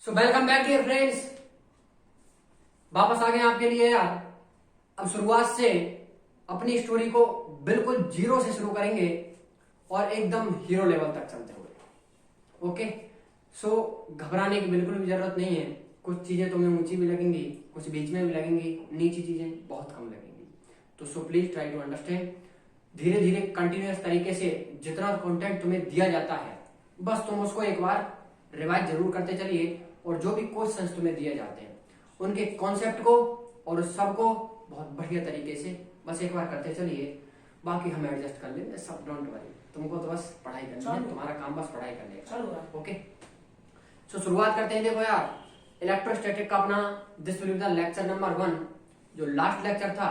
सो welcome back dear friends. वापस आ गए आपके लिए यार। अब शुरुआत से अपनी स्टोरी को बिल्कुल जीरो से शुरू करेंगे और एकदम हीरो लेवल तक चलते हुए। ओके, सो घबराने की बिल्कुल भी जरूरत नहीं है। कुछ चीजें तुम्हें ऊंची भी लगेंगी, कुछ बीच में भी लगेंगी, नीची चीजें बहुत कम लगेंगी। तो so please try to understand. धीरे धीरे कंटिन्यूअस तरीके से जितना कंटेंट तुम्हें दिया जाता है बस तुम उसको एक बार रिवाइज जरूर करते चलिए, और जो भी क्वेश्चंस तुम्हें दिए जाते हैं उनके कॉन्सेप्ट को और उस सब को बहुत बढ़िया तरीके से बस एक बार करते चलिए। बाकी हम एडजस्ट कर लेंगे, सब डोंट वरी। तुमको तो बस पढ़ाई करनी है, तुम्हारा काम बस पढ़ाई करने का। ओके, सो शुरुआत करते हैं। देखो यार, इलेक्ट्रोस्टैटिक का अपना this will be the lecture number 1। जो लास्ट लेक्चर था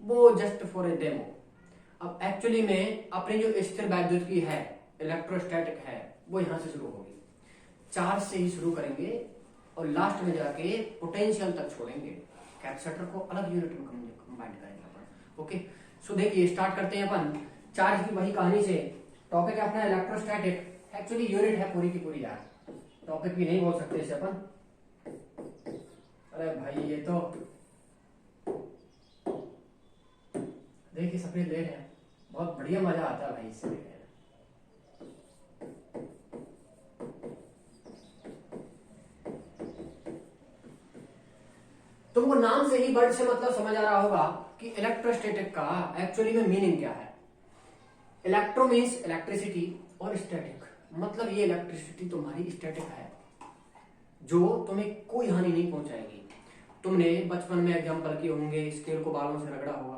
वो जस्ट फॉर ए डेमो। अब एक्चुअली में अपनी जो स्थिर वैद्युत की है, इलेक्ट्रोस्टैटिक है, वो यहां से शुरू होगी। चार्ज से ही शुरू करेंगे और लास्ट में जाके पोटेंशियल तक छोड़ेंगे। कैपेसिटर को अलग यूनिट में कंबाइन करेंगे अपन। ओके, सो देखिए स्टार्ट करते हैं अपन चार्ज की वही कहानी से। टॉपिक है अपना इलेक्ट्रोस्टैटिक। एक्चुअली यूनिट है पूरी की पूरी यार, टॉपिक भी नहीं बोल सकते इसे अपन। अरे भाई ये तो देखिए सफेद ले रहे हैं, बहुत बढ़िया मजा आता है भाई इससे। तुमको नाम से ही वर्ड से मतलब समझ आ रहा होगा कि इलेक्ट्रोस्टैटिक का एक्चुअली में मीनिंग क्या है। इलेक्ट्रो मीन्स इलेक्ट्रिसिटी और स्टैटिक मतलब ये इलेक्ट्रिसिटी तुम्हारी स्टैटिक है, जो तुम्हें कोई हानि नहीं पहुंचाएगी। तुमने बचपन में एग्जाम्पल किए होंगे, स्केल को बालों से रगड़ा होगा,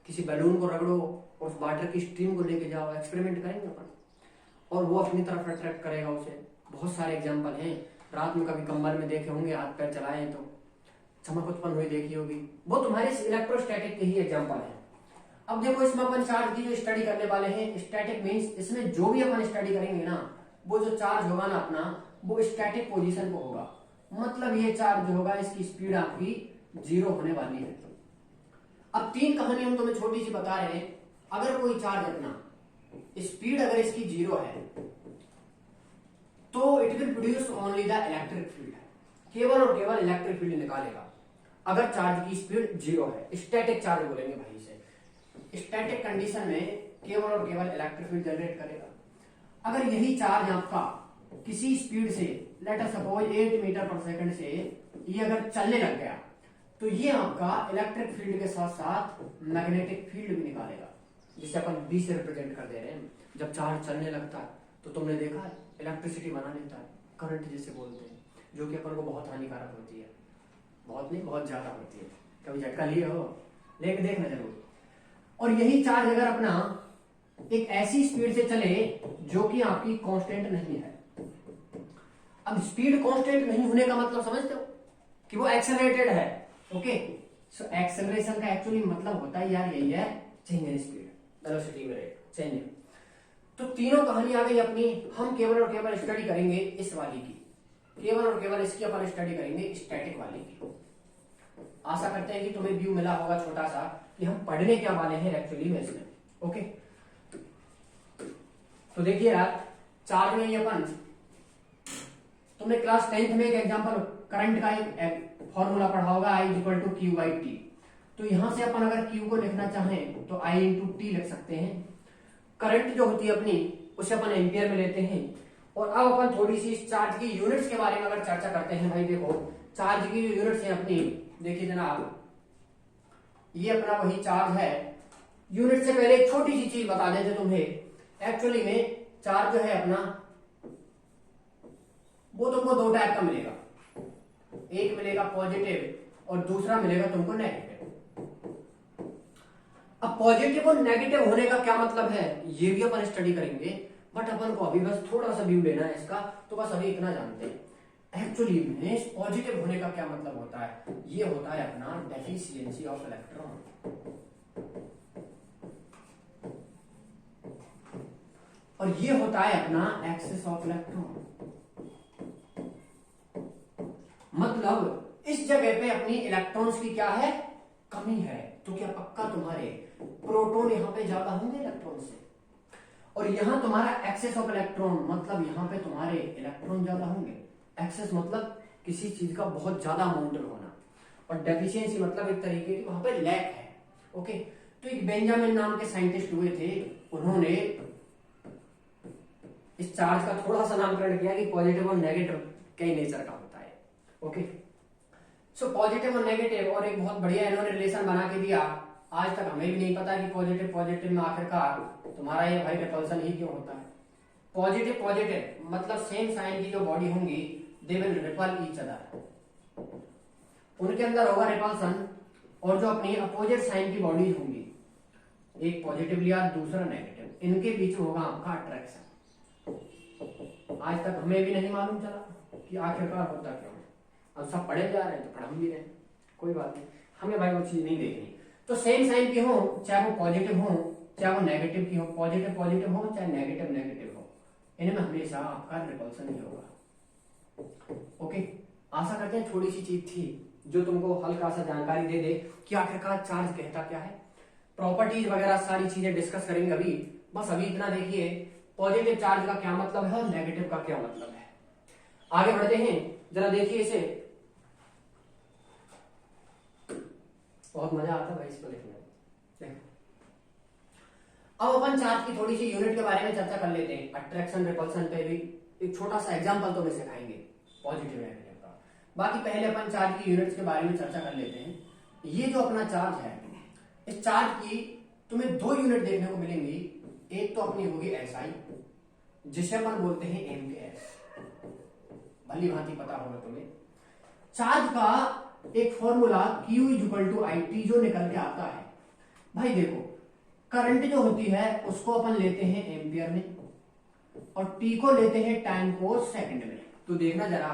किसी बैलून को रगड़ो और उस वाटर की स्ट्रीम को लेके जाओ, एक्सपेरिमेंट करेंगे अपन, और वो अपनी तरफ अट्रैक्ट करेगा उसे। बहुत सारे एग्जाम्पल हैं। रात में कभी कंबल में देखे होंगे, हाथ पैर चलाए हैं तो चमक उत्पन्न हुई देखी होगी, वो तुम्हारे इलेक्ट्रोस्टैटिक के ही एग्जांपल है। अब देखो इसमें अपन चार्ज की जो स्टडी करने वाले हैं, स्टैटिक मींस इसमें जो भी अपन स्टडी करेंगे ना, वो जो चार्ज होगा ना अपना, वो स्टैटिक पोजीशन पे होगा। मतलब ये चार्ज जो होगा इसकी स्पीड आपकी 0 होने वाली है। अब 3 कहानी हम तुम्हें छोटी सी बता रहे हैं। अगर कोई चार्ज अपना स्पीड अगर इसकी 0 है तो it will produce only the electric field, केवल और केवल इलेक्ट्रिक फील्ड निकालेगा। अगर चार्ज की स्पीड 0 है, स्टैटिक चार्ज बोलेंगे भाई इसे। स्टैटिक कंडीशन में केवल और केवल इलेक्ट्रिक फील्ड जनरेट करेगा। अगर यही चार्ज आपका किसी स्पीड से, let us suppose 8 metre per second से ये अगर चलने लग गया तो ये आपका इलेक्ट्रिक फील्ड के साथ साथ मैग्नेटिक फील्ड भी निकालेगा, जिसे अपन बी से रिप्रेजेंट कर दे रहे हैं। जब चार्ज चलने लगता है तो तुमने देखा है इलेक्ट्रिसिटी बना लेता है, करंट जिसे बोलते हैं, जो कि अपन को बहुत हानिकारक होती है। बहुत नहीं, बहुत ज्यादा होती है। कभी झटका लिए हो, लेके देखना जरूर। और यही चार्ज अगर अपना एक ऐसी स्पीड से चले जो कि आपकी कांस्टेंट नहीं है। अब स्पीड कांस्टेंट नहीं होने का मतलब समझते हो कि वो एक्सेलरेटेड है। ओके, सो एक्सेलरेशन का एक्चुअली मतलब होता है यार यही है, चेंज इन स्पीड, वेलोसिटी में रेट चेंज। तो तीनों कहानी आ गई अपनी। हम केवल और केवल स्टडी करेंगे इस वाली की, केवल और केवल इसकी अपन स्टडी करेंगे स्टैटिक वाली की। आशा करते हैं कि तुम्हें व्यू मिला होगा छोटा सा कि हम पढ़ने क्या वाले हैं एक्चुअली में इसमें। ओके, तो देखिए यार, चार्ज में ही अपन, तुमने क्लास 10th में एक एग्जांपल करंट का एक फॉर्मूला पढ़ा होगा, I = Q/T। तो यहां से अपन अगर Q को लिखना चाहें तो I × T लिख सकते हैं। करंट जो होती है अपनी उसे अपन एम्पियर में लेते हैं। और अब अपन थोड़ी सी चार्ज की यूनिट्स के बारे में अगर चर्चा करते हैं। भाई देखो, चार्ज की जो यूनिट्स है अपनी, देखिए जनाब, ये अपना वही चार्ज है। यूनिट से पहले एक छोटी सी चीज बता देते तुम्हें। एक्चुअली में चार्ज जो है अपना, वो तुमको 2 टाइप का मिलेगा। एक मिलेगा पॉजिटिव और दूसरा मिलेगा तुमको नेगेटिव। अब पॉजिटिव और नेगेटिव होने का क्या मतलब है ये भी अपन स्टडी करेंगे, बट अपन को अभी बस थोड़ा सा व्यू लेना है इसका। तो बस अभी इतना जानते हैं एक्चुअली में पॉजिटिव होने का क्या मतलब होता है। ये होता है अपना डेफिशिएंसी ऑफ इलेक्ट्रॉन, और ये होता है अपना एक्सेस ऑफ इलेक्ट्रॉन। मतलब इस जगह पे अपनी इलेक्ट्रॉन्स की क्या है, कमी है। तो क्या पक्का तुम्हारे प्रोटॉन यहां पे ज्यादा होंगे इलेक्ट्रॉन से, और यहां तुम्हारा एक्सेस ऑफ इलेक्ट्रॉन मतलब यहां पे तुम्हारे इलेक्ट्रॉन ज्यादा होंगे। एक्सेस मतलब किसी चीज का बहुत ज्यादा अमाउंट में होना, और डेफिशिएंसी मतलब एक तरीके की वहां पे लैक है। ओके, तो एक बेंजामिन नाम के साइंटिस्ट हुए थे, उन्होंने इस चार्ज का थोड़ा सा नामकरण किया कि पॉजिटिव और नेगेटिव कई नेचर का होता है। ओके, सो पॉजिटिव और नेगेटिव, और एक बहुत बढ़िया इन्होंने रिलेशन बना के दिया। आज तक हमें भी नहीं पता कि पॉजिटिव पॉजिटिव में आखिरकार तुम्हारा ये भाई रिपल्सन ही क्यों होता है। पॉजिटिव पॉजिटिव मतलब सेम साइन की जो बॉडी होंगी they will ripple each other, उनके अंदर होगा रिपल्सन, और जो अपनी अपोजिट साइन की बॉडीज होंगी, एक पॉजिटिव लिया दूसरा नेगेटिव, इनके बीच में होगा आपका अट्रैक्शन। आज तक हमें भी नहीं मालूम चला कि आखिरकार होता क्यों है। अब सब पढ़े जा रहे हैं तो पढ़ भी रहे हैं, कोई बात नहीं, हमें भाई वो चीज नहीं देखनी। तो सेम साइन की हो, चाहे वो पॉजिटिव हो चाहे वो नेगेटिव की हो, पॉजिटिव पॉजिटिव हो चाहे नेगेटिव नेगेटिव हो, इनमें हमेशा आपका रिपल्सन ही होगा। ओके, आशा करते हैं थोड़ी सी चीज थी जो तुमको हल्का सा जानकारी दे दे कि आखिरकार चार्ज कहता क्या है। प्रॉपर्टीज वगैरह सारी चीजें डिस्कस करेंगे अभी, बस अभी इतना देखिए पॉजिटिव चार्ज का क्या मतलब है और नेगेटिव का क्या मतलब है। आगे बढ़ते हैं, जरा देखिए इसे, बहुत मजा आता है भाई इसको लिखने में। अब अपन चार्ज की थोड़ी सी यूनिट के बारे में चर्चा कर लेते हैं। अट्रैक्शन रिपल्सन पे भी एक छोटा सा एग्जांपल तो मैं सिखाएंगे पॉजिटिव नेगेटिव का। बाकी पहले अपन चार्ज की यूनिट्स के बारे में चर्चा कर लेते हैं। ये जो अपना चार्ज है, इस चार्ज की तुम्हें दो यूनिट देखने को मिलेंगी। एक तो अपनी होगी एसआई, जिसे अपन बोलते हैं एमकेएस, भली भांति पता होगा तुम्हें। चार्ज का एक फॉर्मूला Q = IT जो निकल के आता है, भाई देखो करंट जो होती है उसको अपन लेते हैं एम्पियर में, और T को लेते हैं टाइम को सेकंड में। तो देखना जरा,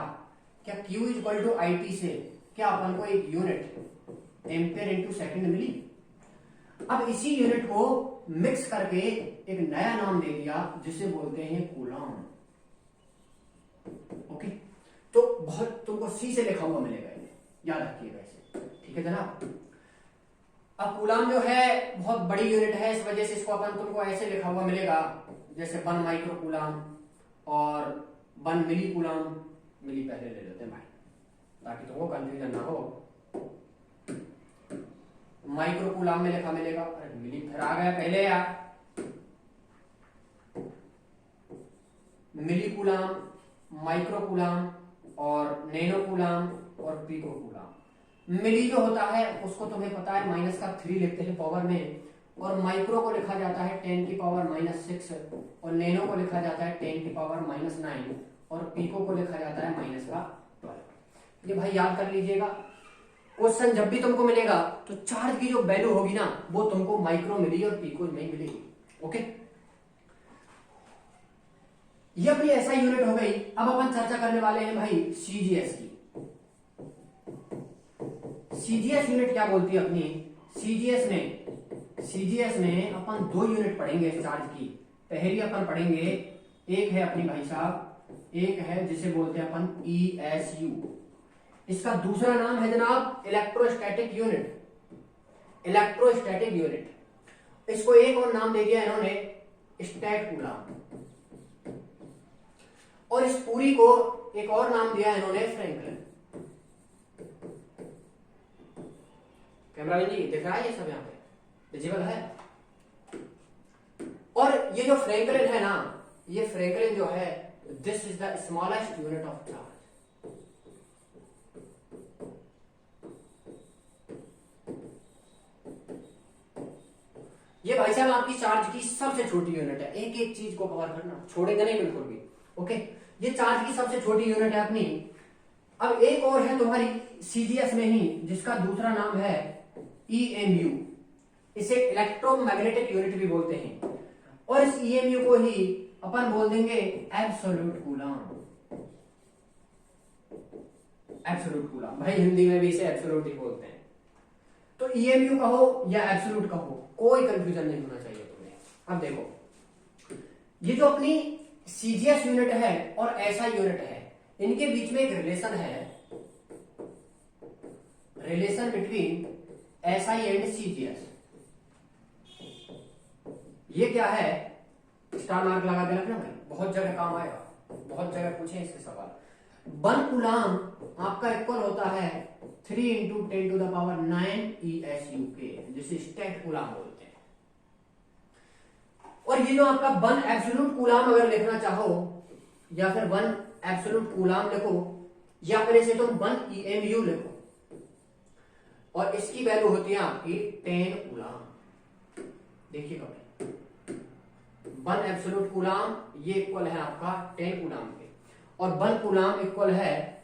क्या Q = IT से क्या अपन को एक यूनिट एम्पियर इंटू सेकंड मिली। अब इसी यूनिट को मिक्स करके एक नया नाम दे दिया जिसे बोलते हैं कूलम। ओके, तो बहुत तुमको सी से लिखा हुआ मिलेगा, याद रखिएगा इसे, ठीक है जनाब। अब कूलम जो है बहुत बड़ी यूनिट है, इस वजह से इसको अपन तुमको ऐसे लिखा हुआ मिलेगा जैसे 1 माइक्रो कूलम और 1 मिली कूलम। मिली पहले ले लेते हैं भाई ताकि तुमको कंफ्यूजन ना हो। माइक्रो कूलम में लिखा मिलेगा, अरे मिली फिर आ गया पहले यार। मिली कूलम, माइक्रो कूलम और नैनो कूलम और पिको कूलम। मिली जो होता है उसको तुम्हें पता है -3 लिखते हैं पावर में, और माइक्रो को लिखा जाता है 10⁻⁻⁶, और नैनो को लिखा जाता है 10⁻⁹, और पिको को लिखा जाता है -12। ये भाई याद कर लीजिएगा। क्वेश्चन जब भी तुमको मिलेगा तो चार्ज की जो वैल्यू होगी ना वो तुमको माइक्रो मिली और पिको में मिलेगी। ओके, ये अपनी ऐसा यूनिट हो गई। अब अपन चर्चा करने वाले हैं भाई सीजीएस की। सीजीएस यूनिट क्या बोलती है अपनी। सीजीएस में अपन दो यूनिट पढ़ेंगे इस चार्ज की। पहली अपन पढ़ेंगे, एक है अपनी भाई साहब, एक है जिसे बोलते हैं अपन ESU। इसका दूसरा नाम है जनाब इलेक्ट्रोस्टैटिक यूनिट। इलेक्ट्रोस्टैटिक यूनिट, इसको एक और नाम दे दिया इन्होंने स्टैट कूलम, और इस पूरी को एक और नाम दिया इन्होंने फ्रैंकलिन। कैमरा जी दिख रहा है ये सब यहाँ पे विजिबल है। और ये जो फ्रैंकलिन है ना, ये फ्रैंकलिन जो है this is the smallest unit of charge. ये भाई साहब आपकी चार्ज की सबसे छोटी यूनिट है। एक एक चीज को कवर करना, छोड़ेंगे नहीं बिल्कुल भी। ओके, ये चार्ज की सबसे छोटी यूनिट है अपनी। अब एक और है तुम्हारी सीजीएस में ही जिसका दूसरा नाम है EMU। इसे इलेक्ट्रोमैग्नेटिक यूनिट भी बोलते हैं, और इस EMU को ही अपन बोल देंगे एब्सोल्यूट कूलम। एब्सोल्यूट कूलम, भाई हिंदी में भी इसे एब्सोल्यूट ही बोलते हैं। तो EMU कहो या एब्सोल्यूट कहो, कोई कंफ्यूजन नहीं होना चाहिए तुम्हें। अब देखो, ये जो अपनी सीजीएस यूनिट है और ऐसा यूनिट है, इनके बीच में एक रिलेशन है, relation between SI and CGS. ये क्या है, स्टार मार्क लगा के रखना भाई, बहुत जगह काम आएगा, बहुत जगह पूछे इसके सवाल। 1 कूलाम आपका इक्वल होता है 3 into 10 to the power 9 ESU के, जिसे स्टैक्ड कूलाम बोलते हैं। और ये जो आपका 1 एब्सोल्यूट कूलाम अगर लिखना चाहो या फिर 1 एब्सोल्यूट कूलाम लिखो या फिर इसे तुम 1 EMU लिखो, और इसकी वैल्यू होती है आपकी 10 कूलाम। देखिएगा भाई 1 एब्सोल्यूट कूलाम ये इक्वल है आपका 10 कूलाम के, और 1 कूलाम इक्वल है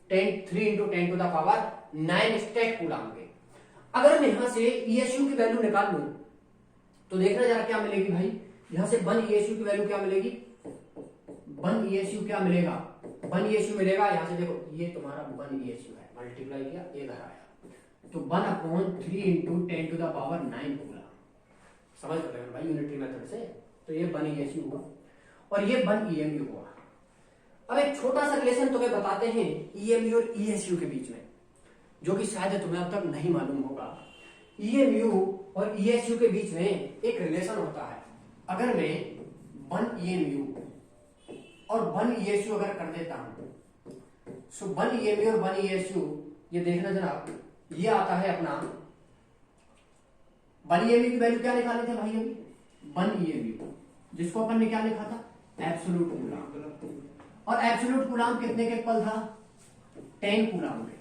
3 into 10 to the power 9 statcoulomb के। अगर मैं यहां से ESU की वैल्यू निकाल लूं तो देखना जरा क्या मिलेगी भाई, यहां से 1 ESU की वैल्यू क्या मिलेगी, 1 ESU क्या मिलेगा, 1 ESU मिलेगा, यहां से देखो ये तुम्हारा 1 ESU है, मल्टीप्लाई किया ये घर आया, तो 1/3 into 10 to the power 9 coulomb. समझ रहे हो भाई यूनिटरी मेथड से, तो ये 1 ESU हुआ और ये 1 EMU हुआ। अब एक छोटा सा रिलेशन तुम्हें बताते हैं EMU और ESU के बीच में, जो कि शायद तुम्हें अब तक नहीं मालूम होगा। EMU और ESU के बीच में एक रिलेशन होता है। अगर मैं 1 EMU और 1 ESU अगर कर देता हूं, सो 1 EMU और 1 ESU, ये देखना जरा, ये आता है अपना 1 EMU की वैल्यू क्या निकाले थे भाई अभी, 1 EMU जिसको अपन ने क्या लिखा था, एब्सोल्यूट कूलाम, और एब्सोल्यूट कूलाम कितने के इक्वल था, 10 कूलाम के।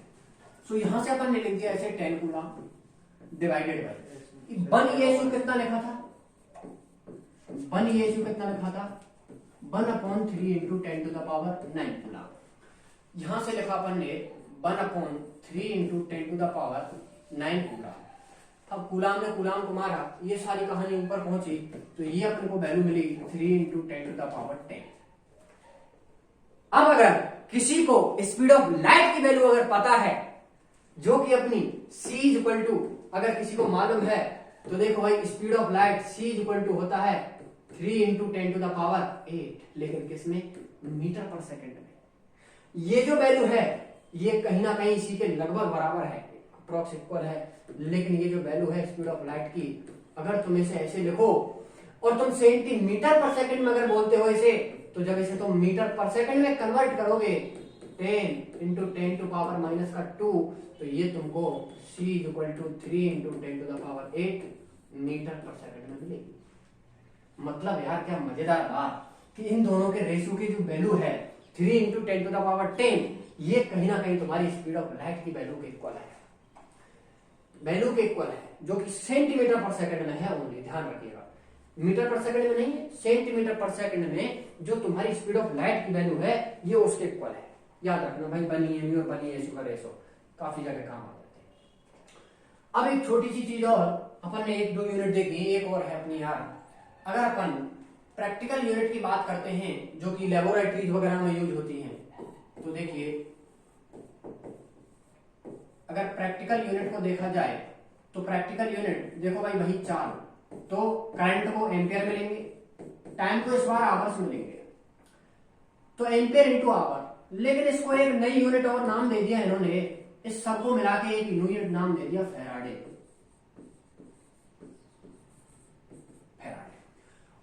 सो यहां से अपन ने लिख दिया ऐसे 10 कूलाम डिवाइडेड बाय 1 ESU कितना लिखा था, 1 ESU कितना लिखा था, 1/3 into 10 to the power 9 coulomb. यहां से लिखा अपन ने 1/3 into 10 to the power 9 coulomb. अब कूलाम ने कूलाम को मारा, ये सारी कहानी ऊपर पहुंची, तो ये अपन को वैल्यू मिलेगी 3 इंटू 10 टू द पावर 10। अब अगर किसी को स्पीड ऑफ लाइट की वैल्यू अगर पता है, जो कि अपनी c इक्वल टू, अगर किसी को मालूम है तो देखो भाई speed of light c equal to होता है 3 इंटू 10 टू द पावर 8, लेकिन किसमें, मीटर पर सेकंड में। ये जो वैल्यू है ये कहीं ना कहीं इसी के लगभग बराबर है, अप्रॉक्स इक्वल है, लेकिन ये जो वैल्यू है स्पीड ऑफ लाइट की, अगर तुम इसे ऐसे लिखो और तुम सेंटीमीटर पर सेकंड में अगर बोलते हो इसे, तो जब इसे तुम मीटर पर सेकंड में कन्वर्ट करोगे 10 इंटू 10 टू पावर माइनस का 2, तो ये तुमको c equal to 3 into 10 to the power 8 metre per second में मिलेगी। मतलब यार क्या मजेदार बात कि इन दोनों के रेशियो की जो वैल्यू है 3 इंटू 10 टू द पावर 10, ये कहीं ना कहीं तुम्हारी स्पीड ऑफ लाइट की वैल्यू के इक्वल है, वैल्यू के इक्वल है, जो कि सेंटीमीटर पर सेकंड में है ओनली, ध्यान रखिएगा, मीटर पर सेकंड में नहीं है, सेंटीमीटर पर सेकंड में जो तुम्हारी स्पीड ऑफ लाइट की वैल्यू है ये उसके इक्वल है। याद रखना भाई 1 EMU और 1 ESU का रेशो काफी जगह काम आ जाते हैं। अब एक छोटी सी चीज और, अपन ने 1-2 यूनिट देखी, एक और है अपनी यार, अगर अपन प्रैक्टिकल यूनिट की बात करते हैं जो कि लेबोरेटरीज वगैरह में यूज होती हैं, तो देखिए अगर प्रैक्टिकल यूनिट को देखा जाए तो प्रैक्टिकल यूनिट देखो भाई वही 4, तो करंट को एम्पियर में लेंगे, टाइम को इस बार आवर्स में लेंगे, तो एम्पियर इंटू आवर, लेकिन इसको एक नई यूनिट और नाम दे दिया इन्होंने, इस सबको मिला के एक यूनिट नाम दे दिया फैराडे।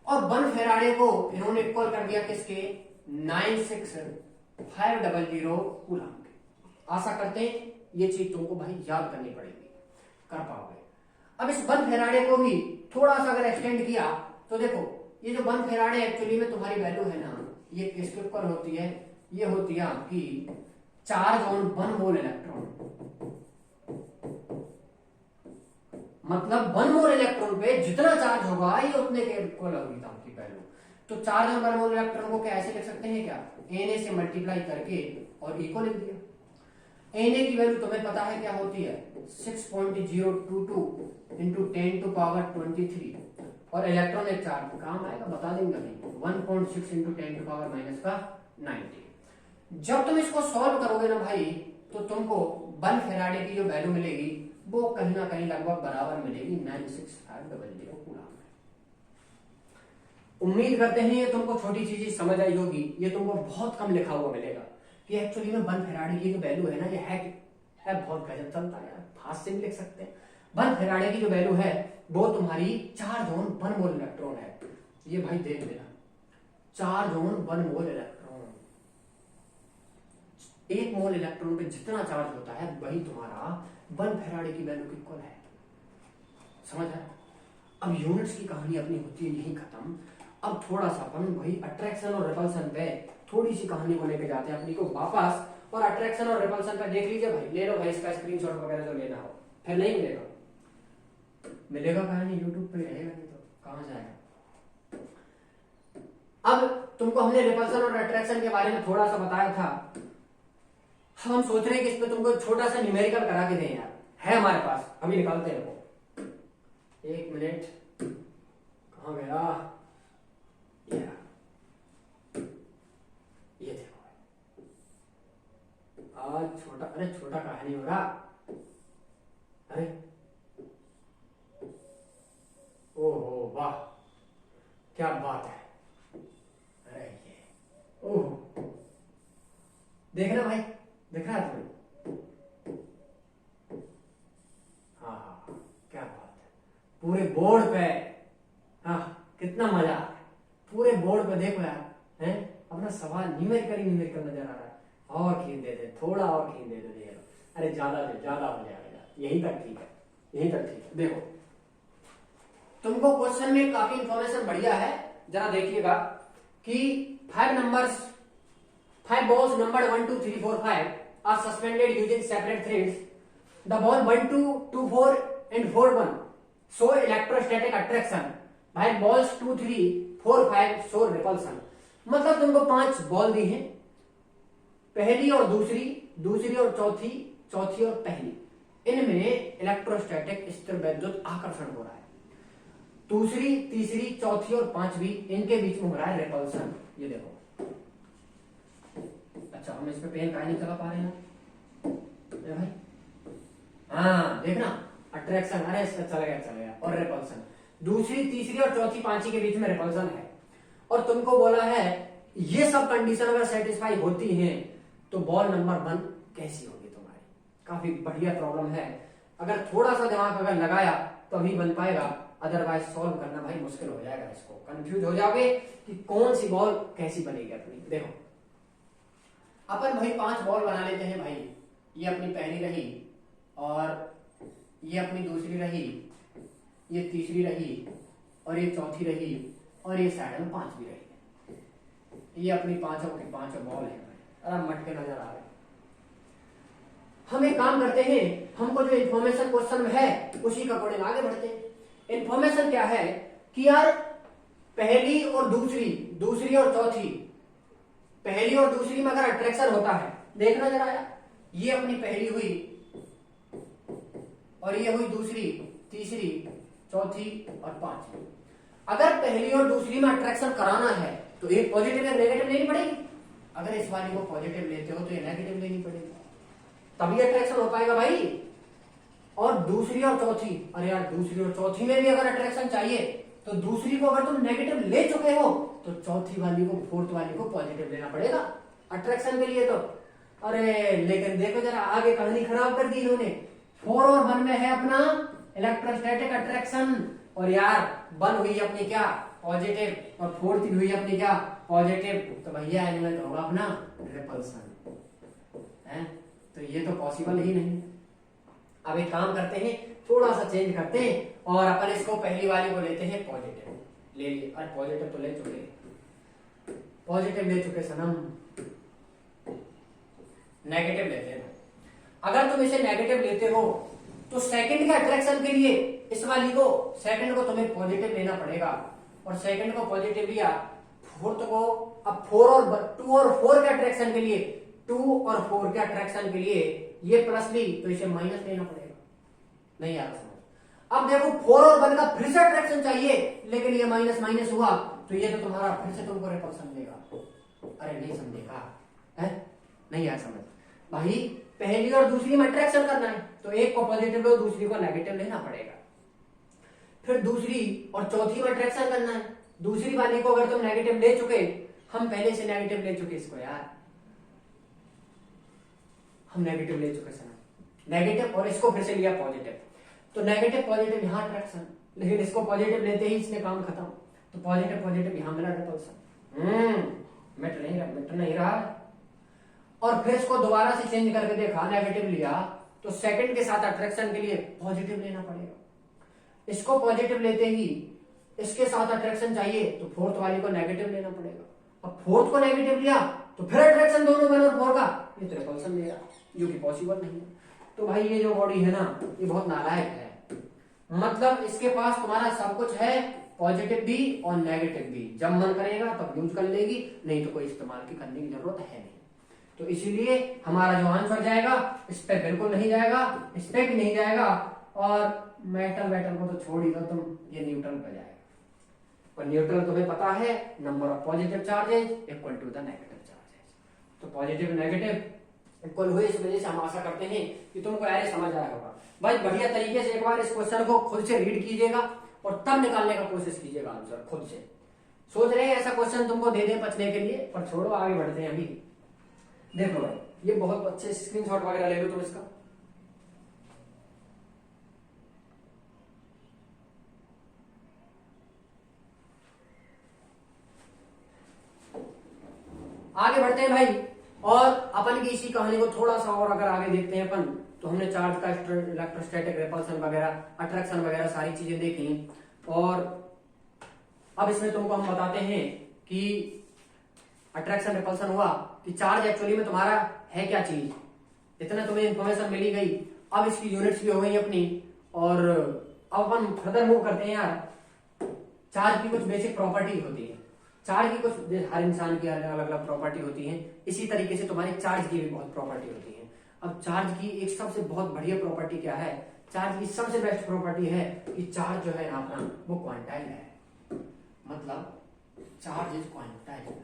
और 1 फैराडे को इन्होंने इक्वल कर दिया किसके, 96500 कूलम के। आशा करते हैं ये चीज तुमको भाई याद करनी पड़ेगी, कर पाओगे। अब इस 1 फैराडे को भी थोड़ा सा अगर एक्सटेंड किया तो देखो ये जो 1 फैराडे एक्चुअली में तुम्हारी वैल्यू है ना, ये किसके ऊपर होती है, ये होती है आपकी चार्ज ऑन 1 मोल इलेक्ट्रॉन। मतलब 1 मोल इलेक्ट्रॉन पे जितना चार्ज होगा ये उतने के इक्वल होगी आपकी वैल्यू। तो चार्ज ऑन 1 मोल इलेक्ट्रॉन को क्या ऐसे लिख सकते हैं क्या, Na से मल्टीप्लाई करके और E को लिख दिया। Na की वैल्यू तुम्हें पता है क्या होती है, 6.022 इंटू 10 टू पावर 23, और इलेक्ट्रॉन एक चार्ज काम आएगा बता देंगे नहीं, 1.6 इंटू 10 टू पावर माइनस का 90। जब तुम इसको सॉल्व करोगे ना भाई, तो तुमको 1 फैराडे की जो वैल्यू मिलेगी वो कहीं ना कहीं लगभग बराबर मिलेगी 96500 कूलम। उम्मीद करते हैं ये तुमको छोटी चीज समझ आई होगी, ये तुमको बहुत कम लिखा हुआ मिलेगा कि एक्चुअली में 1 फैराडे की जो वैल्यू है ना, ये है बहुत गजब चलता है यार, फास्ट से भी लिख सकते हैं। 1 फैराडे की जो वैल्यू है वो तुम्हारी चार्ज ऑन 1 मोल इलेक्ट्रॉन है। ये भाई देख लेना, चार्ज ऑन 1 मोल इलेक्ट्रॉन, एक मोल इलेक्ट्रॉन पे जितना चार्ज होता है वही तुम्हारा 1 फैराडे की वैल्यू के इक्वल है। समझ आया? अब यूनिट्स की कहानी अपनी होती है यही खत्म। अब थोड़ा सा अपन वही अट्रैक्शन और रिपल्सन पे थोड़ी सी कहानी को लेके जाते हैं अपनी को वापस, और अट्रैक्शन और रिपल्सन पे देख लीजिए भाई, ले लो भाई इसका स्क्रीनशॉट वगैरह जो लेना हो, फिर नहीं मिलेगा, मिलेगा कहाँ नहीं, यूट्यूब पे रहेगा, नहीं तो कहाँ जाएगा। अब तुमको हमने रिपल्सन और अट्रैक्शन के बारे में थोड़ा सा बताया था, हम सोच रहे हैं कि इस पे तुमको छोटा सा न्यूमेरिकल करा के दें यार, है हमारे पास, अभी निकालते हैं वो। एक मिनट, कहाँ गया ये देखो, आज छोटा, अरे छोटा कहानी हो रहा, अरे ओहो वाह क्या बात है, अरे ये ओह देखना भाई, देख रहा है तुम्हें, हाँ हाँ क्या बात है, पूरे बोर्ड पे, हाँ कितना मजा आ रहा है, पूरे बोर्ड पे देखो यार, हैं अपना सवाल न्यूमेरिकल नजर आ रहा है, और खींच दे दे, थोड़ा और खींच दे दे, अरे ज्यादा हो जाएगा, यही तक ठीक है, यही तक ठीक है। देखो तुमको क्वेश्चन में काफी इंफॉर्मेशन बढ़िया है, जरा देखिएगा कि 5 balls numbered 1 2 3 4 5 are suspended using separate threads. The ball 1 2 2 4 and 4 1 show electrostatic attraction while balls 2 3 4 5 show repulsion. मतलब तुमको 5 बॉल दी हैं, पहली और दूसरी, दूसरी और चौथी, चौथी और पहली, इनमें इलेक्ट्रोस्टैटिक स्थिर वैद्युत आकर्षण हो रहा है, दूसरी, तीसरी, चौथी और पांचवी, इनके बीच में हो रहा है रिपल्सन। ये देखो, अच्छा हम इस पे पेन काहे नहीं चला पा रहे हैं भाई, हाँ देखना अट्रैक्शन, अरे इसका चल गया, और रिपल्सन, दूसरी, तीसरी और चौथी, पांचवी के बीच में रिपल्सन है, और तुमको बोला है ये सब कंडीशन अगर सेटिस्फाई होती हैं तो बॉल नंबर 1 कैसी होगी तुम्हारी। काफी बढ़िया प्रॉब्लम है, अगर थोड़ा सा दिमाग अगर लगाया तो अभी बन पाएगा, अदरवाइज सॉल्व करना भाई मुश्किल हो जाएगा, इसको कंफ्यूज हो जाओगे कि कौन सी बॉल कैसी बनेगी अपनी। देखो अपन भाई 5 बॉल बना लेते हैं भाई, ये अपनी पहली रही, और ये अपनी दूसरी रही, ये तीसरी रही, और ये चौथी रही, और ये साइड में 5वीं रही, ये अपनी पांचों की पांचों बॉल है, अरे मटके नजर आ रहे। हम एक काम करते हैं, हमको जो इन्फॉर्मेशन क्वेश्चन में है उसी का अकॉर्डिंग आगे बढ़ते हैं। इन्फॉर्मेशन क्या है कि यार पहली और दूसरी, दूसरी और चौथी, पहली और दूसरी में अगर अट्रैक्शन होता है, देखना जरा यार, ये अपनी पहली हुई, और ये हुई दूसरी, तीसरी, चौथी और पांचवी। अगर पहली और दूसरी में अट्रैक्शन कराना है तो एक पॉजिटिव या नेगेटिव लेनी पड़ेगी, अगर इस वाली को पॉजिटिव लेते हो तो ये नेगेटिव लेनी पड़ेगी, तभी अट्रैक्शन हो पाएगा भाई। और दूसरी और चौथी, अरे यार दूसरी और चौथी में भी अगर अट्रैक्शन चाहिए तो दूसरी को अगर तुम नेगेटिव ले चुके हो तो चौथी वाली को, फोर्थ वाली को पॉजिटिव लेना पड़ेगा अट्रैक्शन के लिए। तो अरे लेकिन देखो जरा आगे कहानी खराब कर दी इन्होंने, 4 और 1 में है अपना इलेक्ट्रोस्टैटिक अट्रैक्शन, और यार 1 हुई अपनी क्या पॉजिटिव, और 4 हुई अपनी क्या पॉजिटिव, तो भैया इनमें होगा अपना रिपल्सन है, तो ये तो पॉसिबल ही नहीं। अब एक काम करते हैं, थोड़ा सा चेंज करते हैं, और अपन इसको पहली वाली को लेते हैं पॉजिटिव, ले लिए, अरे पॉजिटिव तो ले चुके, पॉजिटिव ले चुके सनम, नेगेटिव लेते हैं। अगर तुम इसे नेगेटिव लेते हो तो सेकंड के अट्रैक्शन के लिए इस वाली को, सेकंड को तुम्हें पॉजिटिव लेना पड़ेगा, और सेकंड को पॉजिटिव लिया, फोर्थ को, अब 2 और 4 के अट्रैक्शन के लिए, 2 और 4 के अट्रैक्शन के लिए ये प्लस ली तो इसे माइनस लेना पड़ेगा, नहीं आ रहा समझ। अब देखो 4 और 1 का फिर से अट्रैक्शन चाहिए, लेकिन ये माइनस माइनस हुआ तो ये तो तुम्हारा फिर से तुमको रिपल्सन देगा। अरे नहीं समझेगा, है नहीं आ समझ भाई, पहली और दूसरी में अट्रैक्शन करना है तो एक को पॉजिटिव लो, दूसरी को नेगेटिव लेना पड़ेगा। फिर दूसरी और चौथी में अट्रैक्शन करना है, दूसरी वाली को अगर तुम नेगेटिव ले चुके, हम पहले से नेगेटिव ले चुके इसको यार, हम नेगेटिव ले चुके सर, नेगेटिव, और इसको फिर से लिया पॉजिटिव, तो नेगेटिव पॉजिटिव यहां अट्रैक्शन, लेकिन इसको पॉजिटिव लेते ही इसने काम खत्म, तो पॉजिटिव पॉजिटिव यहां मिला रिपल्सन, मिट नहीं रहा। और फिर इसको दोबारा से चेंज करके देखा, नेगेटिव लिया, तो सेकंड के साथ अट्रैक्शन के लिए पॉजिटिव लेना पड़ेगा। इसको पॉजिटिव लेते ही इसके साथ अट्रैक्शन चाहिए तो फोर्थ वाली को नेगेटिव लेना पड़ेगा। अब फोर्थ को नेगेटिव लिया तो फिर अट्रैक्शन दोनों 1 और 4 का, ये तो रिपल्सन लेगा, जो कि पॉसिबल नहीं है। तो भाई ये जो बॉडी है ना, ये बहुत नालायक है। मतलब इसके पास तुम्हारा सब कुछ है, पॉजिटिव भी और नेगेटिव भी। जब मन करेगा तब यूज कर लेगी, नहीं तो कोई इस्तेमाल की करने की जरूरत है नहीं। तो इसीलिए हमारा जो आंसर जाएगा इस पे बिल्कुल नहीं जाएगा, इस पे भी नहीं जाएगा, और मेटल वेटल को तो छोड़ ही दो तुम, ये न्यूट्रल पे जाएगा। और न्यूट्रल तुम्हें पता है, number of positive charges equal to the negative charges. तो पॉजिटिव नेगेटिव इक्वल हुए, इस वजह से हम आशा करते हैं कि तुमको ऐसे समझ आया होगा। भाई बढ़िया तरीके से एक बार इस क्वेश्चन को खुद से रीड कीजिएगा और तब निकालने का कोशिश कीजिएगा आंसर खुद से। सोच रहे हैं ऐसा क्वेश्चन तुमको दे दे बचने के लिए, पर छोड़ो, आगे बढ़ते हैं। अभी देखो भाई, ये बहुत अच्छे स्क्रीनशॉट वगैरह ले लो तुम इसका। आगे बढ़ते हैं भाई, और अपन की इसी कहानी को थोड़ा सा और अगर आगे देखते हैं अपन, तो हमने चार्ज का इलेक्ट्रोस्टैटिक रिपल्सन वगैरह, अट्रैक्शन वगैरह सारी चीजें देखी। और अब इसमें तुमको हम बताते हैं कि अट्रैक्शन रिपल्सन हुआ कि चार्ज एक्चुअली में तुम्हारा है क्या चीज, इतना तुम्हें इंफॉर्मेशन मिली गई। अब इसकी यूनिट्स भी हो गई अपनी, और अब अपन फर्दर मूव करते हैं यार। चार्ज की कुछ बेसिक प्रॉपर्टी होती है, चार्ज की कुछ, हर इंसान की अलग अलग प्रॉपर्टी होती है, इसी तरीके से तुम्हारी चार्ज की भी बहुत प्रॉपर्टी होती है। अब चार्ज की एक सबसे बहुत बढ़िया प्रॉपर्टी क्या है, चार्ज की सबसे बेस्ट प्रॉपर्टी है कि चार्ज जो है ना अपना वो क्वांटाइल है। मतलब चार्ज इज क्वांटाइल।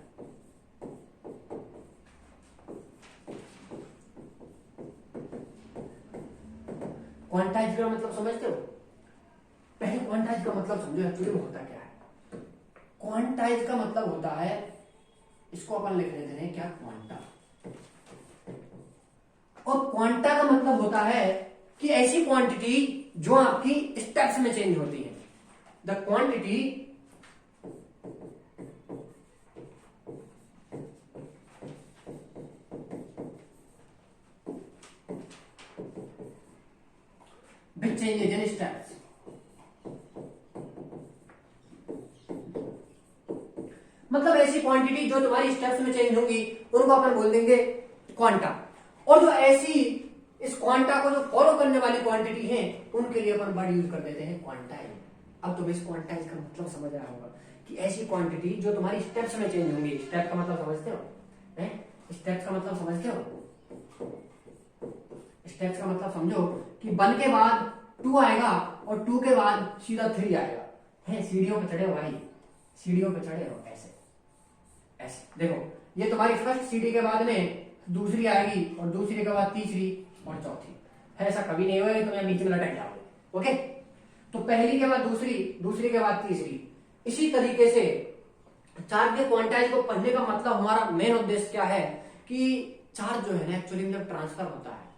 क्वांटाइज का मतलब समझते हो? पहले क्वांटाइज का मतलब समझो एक्चुअली होता क्या है। क्वांटाइज का मतलब होता है, इसको अपन लिख लेते हैं क्या, क्वांटा। और क्वांटा का मतलब होता है कि ऐसी क्वांटिटी जो आपकी स्टेप्स में चेंज होती है। The quantity which changes in steps। मतलब ऐसी क्वांटिटी जो तुम्हारी स्टेप्स में चेंज होंगी उनको अपन बोल देंगे क्वांटा। और जो ऐसी इस क्वांटा को जो फॉलो करने वाली क्वांटिटी है उनके लिए अपन वर्ड यूज कर देते हैं क्वांटाइल। अब तुम्हें इस क्वांटाइल का मतलब समझ आया होगा कि ऐसी क्वांटिटी जो तुम्हारी स्टेप्स में चेंज होंगी। स्टेप का मतलब समझते हो? स्टेप्स का मतलब समझते हो? स्टेप्स का मतलब समझो कि 1 के बाद 2 आएगा और 2 के बाद सीधा 3 आएगा। है, सीढ़ियों पे चढ़े हो भाई, सीढ़ियों पे चढ़े हो, ऐसे ऐसे देखो, ये तुम्हारी फर्स्ट सीढ़ी के बाद में दूसरी आएगी और दूसरी के बाद तीसरी और चौथी। है, ऐसा कभी नहीं होगा तुम यहाँ नीचे में लटक जाओगे। ओके, तो पहली के बाद दूसरी, दूसरी के बाद तीसरी, इसी तरीके से चार्ज के क्वांटाइज को पढ़ने का मतलब हमारा मेन उद्देश्य क्या है कि चार्ज जो है ना एक्चुअली में जब ट्रांसफर होता है,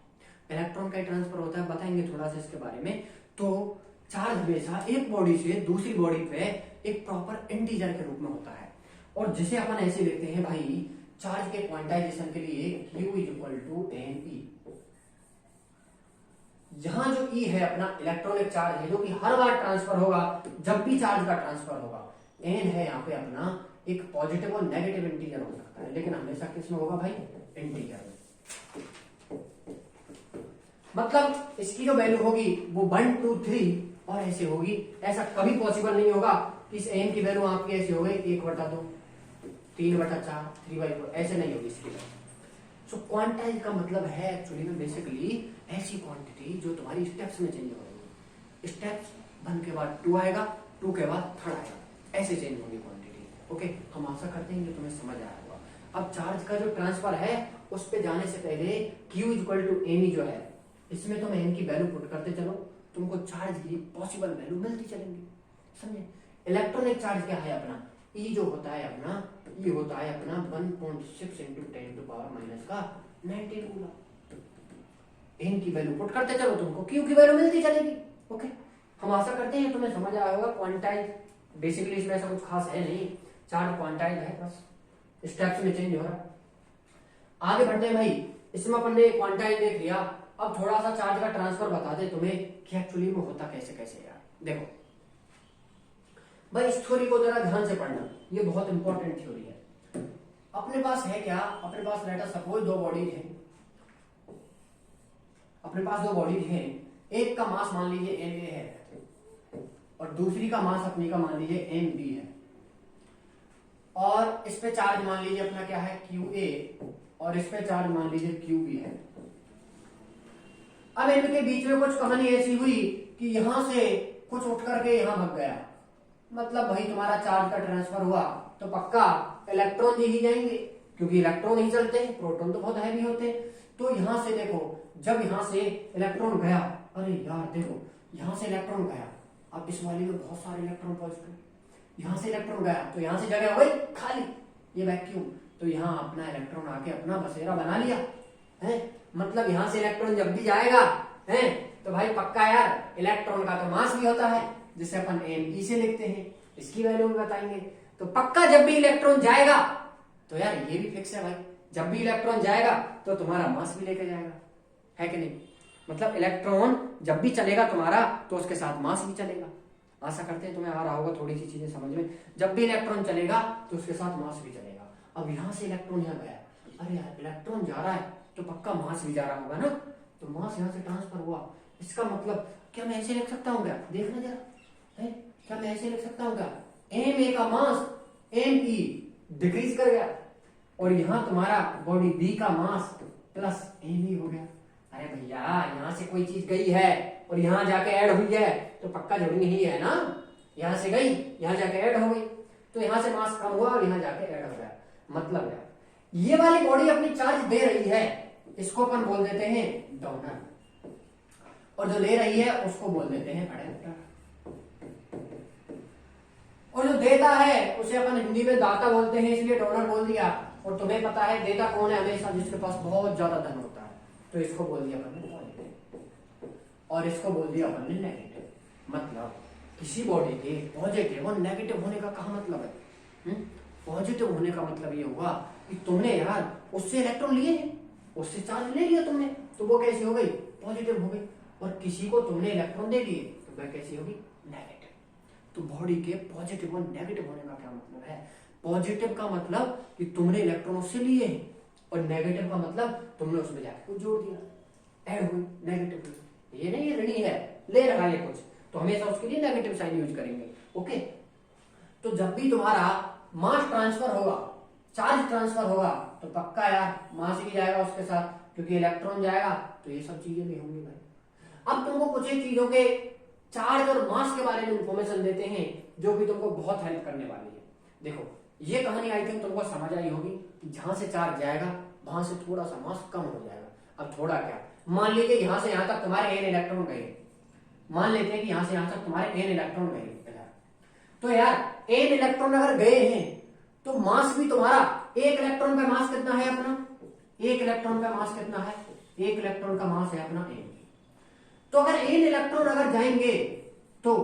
इलेक्ट्रॉन का ट्रांसफर होता है, बताएंगे थोड़ा सा इसके बारे में। तो चार्ज हमेशा एक बॉडी से दूसरी बॉडी पे एक प्रॉपर इंटीजर के रूप में होता है। और जिसे अपन ऐसे लेते हैं भाई, चार्ज के क्वांटाइजेशन के लिए Q is equal to N E. जहां जो E है अपना इलेक्ट्रॉनिक चार्ज है जो कि हर बार ट्रांसफर होगा जब भी चार्ज का ट्रांसफर होगा। N है यहाँ पे अपना एक पॉजिटिव और नेगेटिव इंटीजर हो सकता है, लेकिन हमेशा किसमें होगा भाई, इंटीजर में। मतलब इसकी जो वैल्यू होगी वो 1 2 3 और ऐसे होगी। ऐसा कभी पॉसिबल नहीं होगा कि इस N की वैल्यू आपकी ऐसी हो गई 1/2 3/4 3/4, ऐसे नहीं होगी इसकी वैल्यू। सो क्वांटाइज का मतलब है एक्चुअली में बेसिकली ऐसी क्वांटिटी जो तुम्हारी स्टेप्स में चेंज हो रही है। स्टेप्स 1 के बाद 2 आएगा, 2 के बाद 3 आएगा, ऐसे चेंज होगी क्वांटिटी। ओके, हम आशा करते हैं कि तुम्हें समझ आया होगा। अब चार्ज का जो ट्रांसफर है उस पे जाने से पहले Q इक्वल टू एन जो है, इसमें तुम एन की वैल्यू पुट करते चलो, तुमको चार्ज की पॉसिबल वैल्यू मिलती चलेंगी। समझे? इलेक्ट्रॉनिक चार्ज क्या है अपना, E जो होता है अपना, ये होता है अपना 1.6 इंटू 10 टू पावर माइनस का 19 कूलम। एन की वैल्यू पुट करते चलो, तुमको क्यू की वैल्यू मिलती चलेगी। ओके, हम आशा करते हैं तुम्हें समझ आया होगा। क्वांटाइज बेसिकली इसमें ऐसा कुछ खास है नहीं, चार्ज क्वांटाइज है, बस स्टेप्स में चेंज हो रहा है। आगे बढ़ते हैं भाई। इसमें अपन ने क्वांटाइल देख लिया, अब थोड़ा सा चार्ज का ट्रांसफर बता दे तुम्हें कि एक्चुअली में होता कैसे कैसे यार। देखो भाई इस थ्योरी को जरा ध्यान से पढ़ना, ये बहुत इंपॉर्टेंट थ्योरी है। अपने पास है क्या, अपने पास लेट अस सपोज दो बॉडीज हैं, अपने पास दो बॉडीज हैं, एक का मास मान लीजिए Na है और दूसरी का मास अपनी का मान लीजिए Nb है, और इस पे चार्ज मान लीजिए अपना क्या है Qa और इस पे चार्ज मान लीजिए Qb है। अब इनके बीच में कुछ कहानी ऐसी हुई कि यहां से कुछ उठ करके यहां भाग गया, मतलब भाई तुम्हारा चार्ज का ट्रांसफर हुआ तो पक्का इलेक्ट्रॉन ही जाएंगे, क्योंकि इलेक्ट्रॉन ही चलते हैं, प्रोटॉन तो बहुत हैवी होते हैं। तो यहां से देखो, जब यहां से इलेक्ट्रॉन गया, अरे यार देखो यहां से इलेक्ट्रॉन गया, अब इस वाली में बहुत सारे इलेक्ट्रॉन पॉजिटिव, यहां से इलेक्ट्रॉन गया तो यहां से जगह हो गई खाली, ये वैक्यूम, तो यहां अपना इलेक्ट्रॉन आके अपना बसेरा बना लिया है। मतलब यहां से इलेक्ट्रॉन जब भी जाएगा है तो भाई पक्का यार इलेक्ट्रॉन का तो मास भी होता है, जिसे अपन Me से लिखते हैं, इसकी वैल्यू भी बताएंगे। तो पक्का जब भी इलेक्ट्रॉन जाएगा तो यार ये भी फिक्स है भाई, जब भी इलेक्ट्रॉन जाएगा तो तुम्हारा मास भी लेके जाएगा, है कि नहीं। मतलब इलेक्ट्रॉन जब भी चलेगा तुम्हारा तो उसके साथ मास भी चलेगा। आशा करते हैं तुम्हें आ रहा होगा थोड़ी सी चीजें समझ में। जब भी इलेक्ट्रॉन चलेगा तो उसके साथ मास भी चलेगा। अब यहां से इलेक्ट्रॉन यहाँ गया, अरे यार इलेक्ट्रॉन जा रहा है तो पक्का मास भी जा रहा होगा ना, तो मास यहाँ से ट्रांसफर हुआ। इसका मतलब क्या मैं ऐसे लिख सकता हूँ क्या, देखना जरा है, क्या मैं ऐसे लिख सकता हूँ क्या, Ma का मास Me डिक्रीज कर गया और यहां तुम्हारा बॉडी B का मास प्लस Me हो गया। अरे भैया यहां से कोई चीज गई है और यहां जाके ऐड हुई है तो पक्का जुड़नी ही है ना, यहां से गई यहां जाके ऐड हो गई, तो यहां से मास कम हुआ और यहां जाके ऐड हो गया। मतलब यार ये वाली बॉडी अपनी चार्ज दे रही है, इसको अपन बोल देते हैं डोनर, और जो ले रही है उसको बोल देते हैं अडेप्टर, और जो देता है उसे अपन हिंदी में दाता बोलते हैं, इसलिए डोनर बोल दिया। और तुम्हें पता है देता कौन है, हमेशा जिसके पास बहुत ज्यादा धन होता है, तो इसको बोल दिया अपन ने पॉजिटिव और इसको बोल दिया अपन ने नेगेटिव। मतलब किसी बॉडी के पॉजिटिव और नेगेटिव होने का क्या मतलब है, पॉजिटिव होने का मतलब ये हुआ कि तुमने यार उससे इलेक्ट्रॉन लिए हैं, उससे चार्ज ले लिया तुमने, तो वो कैसी हो गई, पॉजिटिव हो गई, और किसी को तुमने इलेक्ट्रॉन दे दिए तो वह कैसी होगी, नेगेटिव। तो बॉडी के पॉजिटिव और नेगेटिव होने का क्या मतलब है, पॉजिटिव का मतलब कि तुमने इलेक्ट्रॉन उससे लिए हैं, और नेगेटिव का मतलब तुमने उसमें जाकर कुछ जोड़ दिया, ऐड हुई, नेगेटिव हुई। ये नहीं ऋणी है, ले रहा है कुछ, तो हमेशा उसके लिए नेगेटिव साइन यूज करेंगे। ओके, तो जब भी तुम्हारा मास ट्रांसफर होगा, चार्ज ट्रांसफर होगा, तो पक्का यार मास भी जाएगा उसके साथ, क्योंकि इलेक्ट्रॉन जाएगा तो ये सब चीजें भी होंगी भाई। अब तुमको कुछ एक चीजों के चार्ज और मास के बारे में इंफॉर्मेशन देते हैं जो कि तुमको बहुत हेल्प करने वाली है। देखो ये कहानी आई थिंक तुमको समझ आई होगी कि जहां से चार्ज जाएगा वहां से थोड़ा सा मास कम हो जाएगा। अब थोड़ा क्या, मान लीजिए यहां से यहां तक तुम्हारे n इलेक्ट्रॉन गए, मान लेते हैं कि यहां से यहां तक तुम्हारे n इलेक्ट्रॉन गए, तो यार n इलेक्ट्रॉन अगर गए हैं तो मास भी तुम्हारा, एक इलेक्ट्रॉन का मास कितना है अपना, एक इलेक्ट्रॉन का मास कितना है, एक इलेक्ट्रॉन का मास है अपना n। तो अगर n इलेक्ट्रॉन अगर जाएंगे तो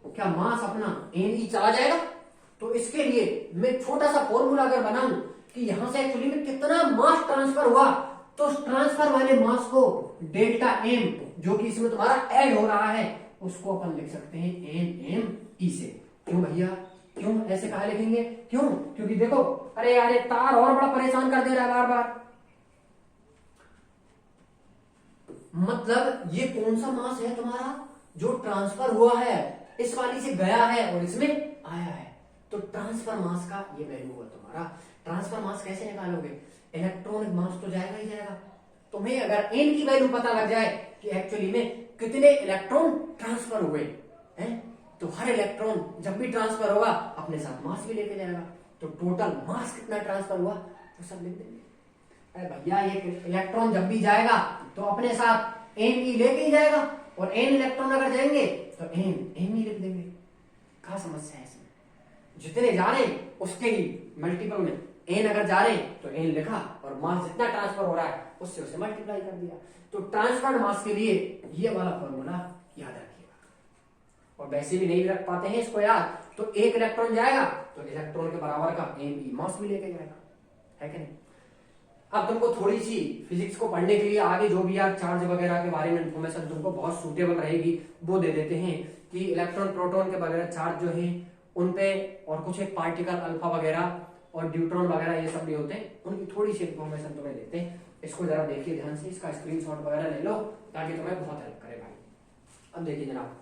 क्या मास अपना Ne चला जाएगा। तो इसके लिए मैं छोटा सा फॉर्मूला अगर बनाऊं कि यहां से एक्चुअली में कितना मास ट्रांसफर हुआ, तो उस ट्रांसफर वाले मास को डेल्टा m, जो कि इसमें तुम्हारा ऐड हो रहा है, उसको अपन लिख सकते हैं NMe से। क्यों भैया, क्यों ऐसे कहा लिखेंगे, क्यों, क्योंकि देखो अरे यार तार और बड़ा परेशान कर दे रहा है बार बार। मतलब ये कौन सा मास है तुम्हारा जो ट्रांसफर हुआ है, इस वाली से गया है और इसमें आया है, तो ट्रांसफर मास का ये वैल्यू हुआ तुम्हारा। ट्रांसफर मास कैसे निकालोगे, इलेक्ट्रॉनिक मास तो जाएगा ही जाएगा। तुम्हें अगर n की वैल्यू पता लग जाए कि एक्चुअली में कितने इलेक्ट्रॉन ट्रांसफर हुए हैं, तो हर इलेक्ट्रॉन जब भी ट्रांसफर होगा अपने साथ मास भी लेके जाएगा, तो टोटल मास कितना ट्रांसफर हुआ तो सब लिख देंगे। अरे भैया ये इलेक्ट्रॉन जब भी जाएगा तो अपने साथ Ne लेके ही जाएगा, और n इलेक्ट्रॉन अगर जाएंगे तो Me लिख देंगे। क्या समस्या है इसमें, जितने जा रहे हैं उसके ही मल्टीपल में n अगर जा रहे हैं तो n लिखा, और मास जितना ट्रांसफर हो रहा है उससे उसे मल्टीप्लाई कर दिया। तो ट्रांसफर्ड मास के लिए ये वाला फॉर्मूला याद रखिएगा, और वैसे भी नहीं रख पाते हैं इसको याद, तो एक इलेक्ट्रॉन जाएगा तो इलेक्ट्रॉन के बराबर का Me मास भी लेके जाएगा, है कि नहीं। अब तुमको थोड़ी सी फिजिक्स को पढ़ने के लिए आगे जो भी यार चार्ज वगैरह के बारे में इंफॉर्मेशन तुमको बहुत सूटेबल रहेगी वो दे देते हैं कि इलेक्ट्रॉन प्रोटॉन के वगैरह चार्ज जो है उन पे, और कुछ एक पार्टिकल अल्फा वगैरह और न्यूट्रॉन वगैरह ये सब भी होते हैं, उनकी थोड़ी सी इंफॉर्मेशन तुम्हें देते हैं। इसको जरा देखिए ध्यान से, इसका स्क्रीनशॉट वगैरह ले लो ताकि तुम्हें बहुत हेल्प करे भाई। अब देखिए जनाब,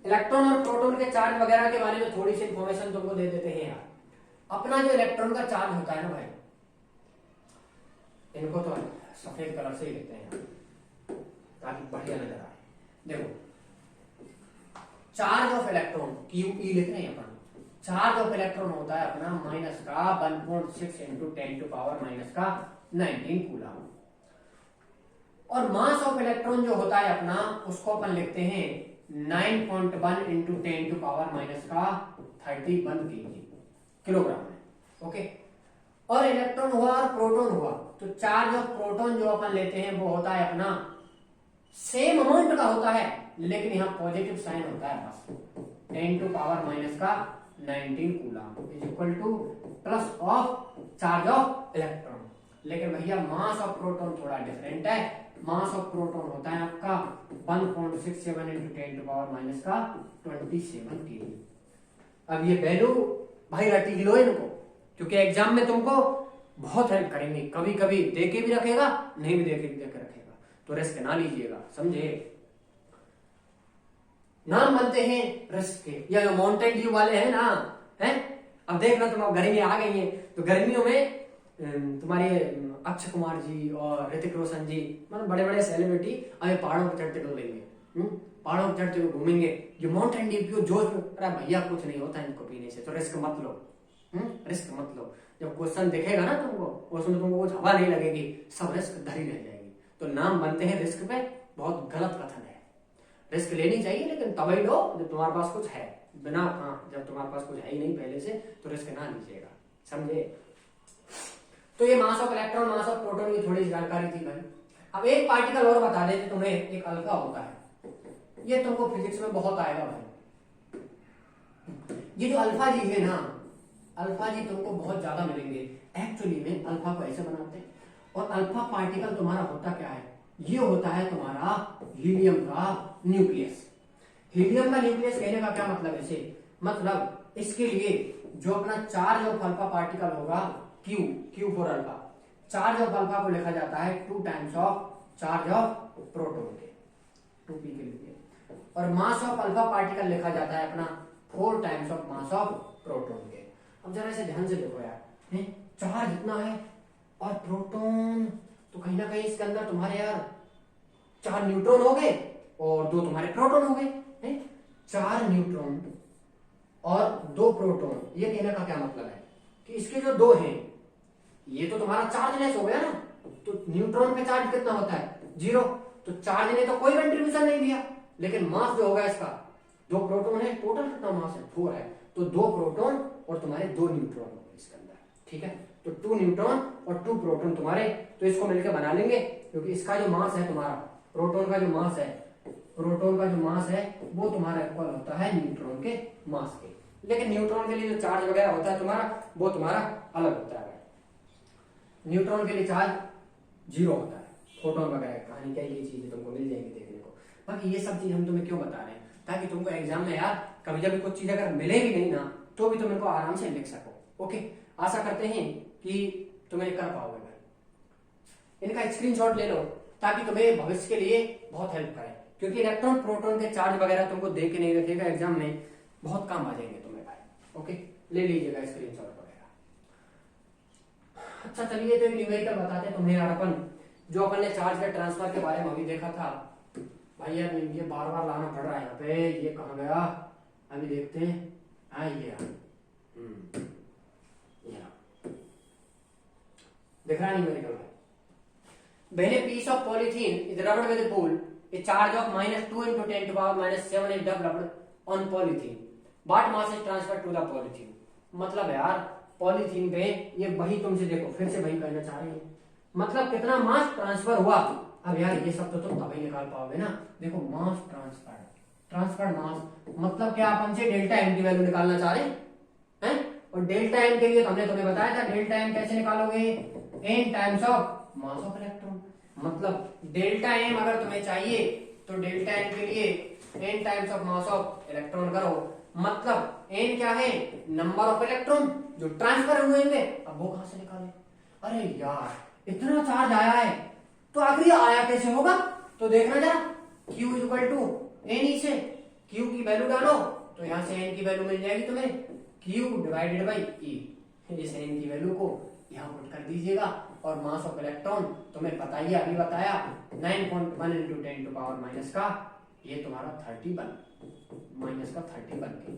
इलेक्ट्रॉन और प्रोटॉन के चार्ज वगैरह के बारे में थोड़ी सी इंफॉर्मेशन तुमको दे देते हैं यार। अपना जो इलेक्ट्रॉन का चार्ज होता है ना भाई, इनको तो सफेद कलर से ही लेते हैं ताकि बढ़िया नजर आए। देखो, चार्ज ऑफ इलेक्ट्रॉन QE लिख रहे हैं अपन, चार्ज ऑफ इलेक्ट्रॉन होता है अपना माइनस का 1.6 इंटू 10 टू पावर माइनस का 19 कूलम, और मास ऑफ इलेक्ट्रॉन जो होता है अपना उसको अपन लिखते हैं 9.1 इंटू 10 टू पावर माइनस का 31 किलोग्राम में। ओके, और इलेक्ट्रॉन हुआ और प्रोटॉन हुआ, तो चार्ज ऑफ प्रोटॉन जो अपन लेते हैं वो होता है अपना सेम अमाउंट का होता है, लेकिन यहाँ पॉजिटिव साइन होता है बस 10 टू पावर माइनस का 19 coulomb is equal two plus of charge of electron. लेकिन भैया मास ऑफ प्रोटॉन थोड़ा डिफरेंट है, मास ऑफ प्रोटॉन होता है आपका 1.67 इंटू 10 टू पावर माइनस का 27 kg। अब ये वैल्यू भाई रटी लो इनको, क्योंकि एग्जाम में तुमको बहुत हेल्प करेंगे, कभी कभी दे के भी रखेगा, नहीं भी दे के रखेगा, तो रिस्क ना लीजिएगा, समझे। नाम बनते हैं रिस्क के, या जो माउंटेन ड्यू वाले हैं ना, हैं। अब देखना तुम, अब गर्मी आ गई है तो गर्मियों में तुम्हारे अक्षय कुमार जी और ऋतिक रोशन जी, मतलब बड़े बड़े सेलिब्रिटी अभी पहाड़ों पर चढ़ते डोलेंगे, पहाड़ों पर चढ़ते हुए घूमेंगे, ये माउंटेन ड्यू पियो जोश में। अरे भैया कुछ नहीं होता इनको पीने से, तो रिस्क मत लो, रिस्क मत लो। जब क्वेश्चन दिखेगा ना तुमको, उसमें तुमको कुछ हवा नहीं लगेगी, सब रिस्क धरी रह जाएगी। तो नाम बनते हैं रिस्क पे, बहुत गलत कथन है। रिस्क लेनी चाहिए लेकिन तभी लो जब तुम्हारे पास कुछ है, बिना जब तुम्हारे पास कुछ है ही नहीं पहले से, तो रिस्क ना लीजिएगा, समझे। तो ये mass of electron, mass of proton की थोड़ी जानकारी थी भाई। अब एक पार्टिकल और बता देते तुम्हें, एक अल्फा होता है, ये तुमको फिजिक्स में बहुत आएगा भाई। ये जो अल्फा जी है ना, अल्फा जी तुमको बहुत ज्यादा मिलेंगे। एक्चुअली में अल्फा को ऐसे बनाते हैं, और अल्फा पार्टिकल तुम्हारा होता क्या है, ये होता है तुम्हारा हीलियम का न्यूक्लियस। हीलियम का न्यूक्लियस कहने का क्या मतलब है इसे, मतलब इसके लिए जो अपना चार्ज ऑफ अल्फा पार्टिकल होगा Q for alpha, charge of alpha को लिखा जाता है 2 times of charge of proton के, 2p के लिए, और मास ऑफ अल्फा पार्टिकल लिखा जाता है अपना 4 times of mass of proton के। अब जरा इसे ध्यान से देखो यार, चार्ज इतना है और प्रोटॉन, तो कहीं ना कहीं इसके अंदर तुम्हारे यार 4 न्यूट्रॉन हो गए और 2 तुम्हारे प्रोटॉन हो गए। 4 न्यूट्रॉन और 2 प्रोटॉन, ये कहने का क्या मतलब है कि इसके जो 2 हैं, ये तो तुम्हारा चार्जलेस हो गया ना, तो न्यूट्रॉन का चार्ज कितना होता है 0, तो चार्ज ने तो कोई कंट्रीब्यूशन नहीं दिया, लेकिन मास जो होगा इसका 2 प्रोटॉन है, टोटल कितना मास है 4 है, तो 2 प्रोटॉन और तुम्हारे 2 न्यूट्रॉन होंगे इसके अंदर, ठीक है। तो 2 न्यूट्रॉन और 2 प्रोटॉन तुम्हारे, तो इसको मिलकर बना लेंगे, क्योंकि इसका जो मास है तुम्हारा, प्रोटॉन का जो मास है, प्रोटॉन का जो मास है वो तुम्हारा इक्वल होता है न्यूट्रॉन के मास के। लेकिन न्यूट्रॉन के लिए जो चार्ज वगैरह होता है तुम्हारा, वो तुम्हारा अलग होता है। न्यूट्रॉन के लिए चार्ज 0 होता है, फोटोन वगैरह कहानी क्या, ये चीजें तुमको मिल जाएंगी देखने को। बाकी ये सब चीज हम तुम्हें क्यों बता रहे हैं, ताकि तुमको एग्जाम में यार कभी जब कुछ चीज अगर मिले भी नहीं ना, तो भी तुम इनको आराम से लिख सको। ओके, आशा करते हैं कि तुम्हें कर पाओगे भाई। इनका स्क्रीनशॉट ले लो ताकि तुम्हें भविष्य के लिए बहुत हेल्प करे, क्योंकि इलेक्ट्रॉन प्रोटॉन के चार्ज वगैरह तुमको दे के नहीं रखेगा एग्जाम में, बहुत काम आ जाएंगे तुम्हें भाई। ओके, ले लीजिएगा स्क्रीनशॉट वगैरह। अच्छा चलिए, तो एक न्यूमेरिकल बताते हैं तुम्हें यार। अपन जो अपन ने चार्ज के ट्रांसफर के बारे में अभी देखा था भाई, यार ये बार बार लाना पड़ रहा है यहाँ पे, ये कहाँ गया, अभी देखते हैं। हाँ ये दिख रहा है न्यूमेरिकल भाई। When a piece of polythene is rubbed with a pool, a charge of -2 into 10 to the power -7 is developed on polythene. What mass is transferred to the polythene? मतलब यार पॉलीथीन पे ये वही तुमसे देखो, फिर से वही करना चाह रहे हैं, मतलब कितना मास ट्रांसफर हुआ। अब यार ये सब तो तुम तभी निकाल पाओगे ना। देखो मास ट्रांसफर मास मतलब क्या, अपन से डेल्टा एम की वैल्यू निकालना चाह रहे हैं, और डेल्टा एम के लिए तो हमने तुम्हें बताया था डेल्टा एम कैसे निकालोगे, n times of mass of electron. मतलब डेल्टा एम अगर तुम्हें चाहिए तो डेल्टा एन के लिए n times of mass of electron करो। मतलब n क्या है, नंबर ऑफ इलेक्ट्रॉन जो ट्रांसफर हुए होंगे। अब वो कहां से निकाले, अरे यार इतना चार्ज आया है तो आखिर ये आया कैसे होगा, तो देखना जरा Q equal to N E से Q की वैल्यू डालो तो यहां से n की वैल्यू मिल जाएगी तुम्हें Q डिवाइडेड बाई E। इस n की वैल्यू को यहां पुट कर दीजिएगा और मास ऑफ इलेक्ट्रॉन तुम्हें पता ही अभी बताया 9.1 इंटू 10 टू पावर माइनस का ये तुम्हारा 31 माइनस का 31 के।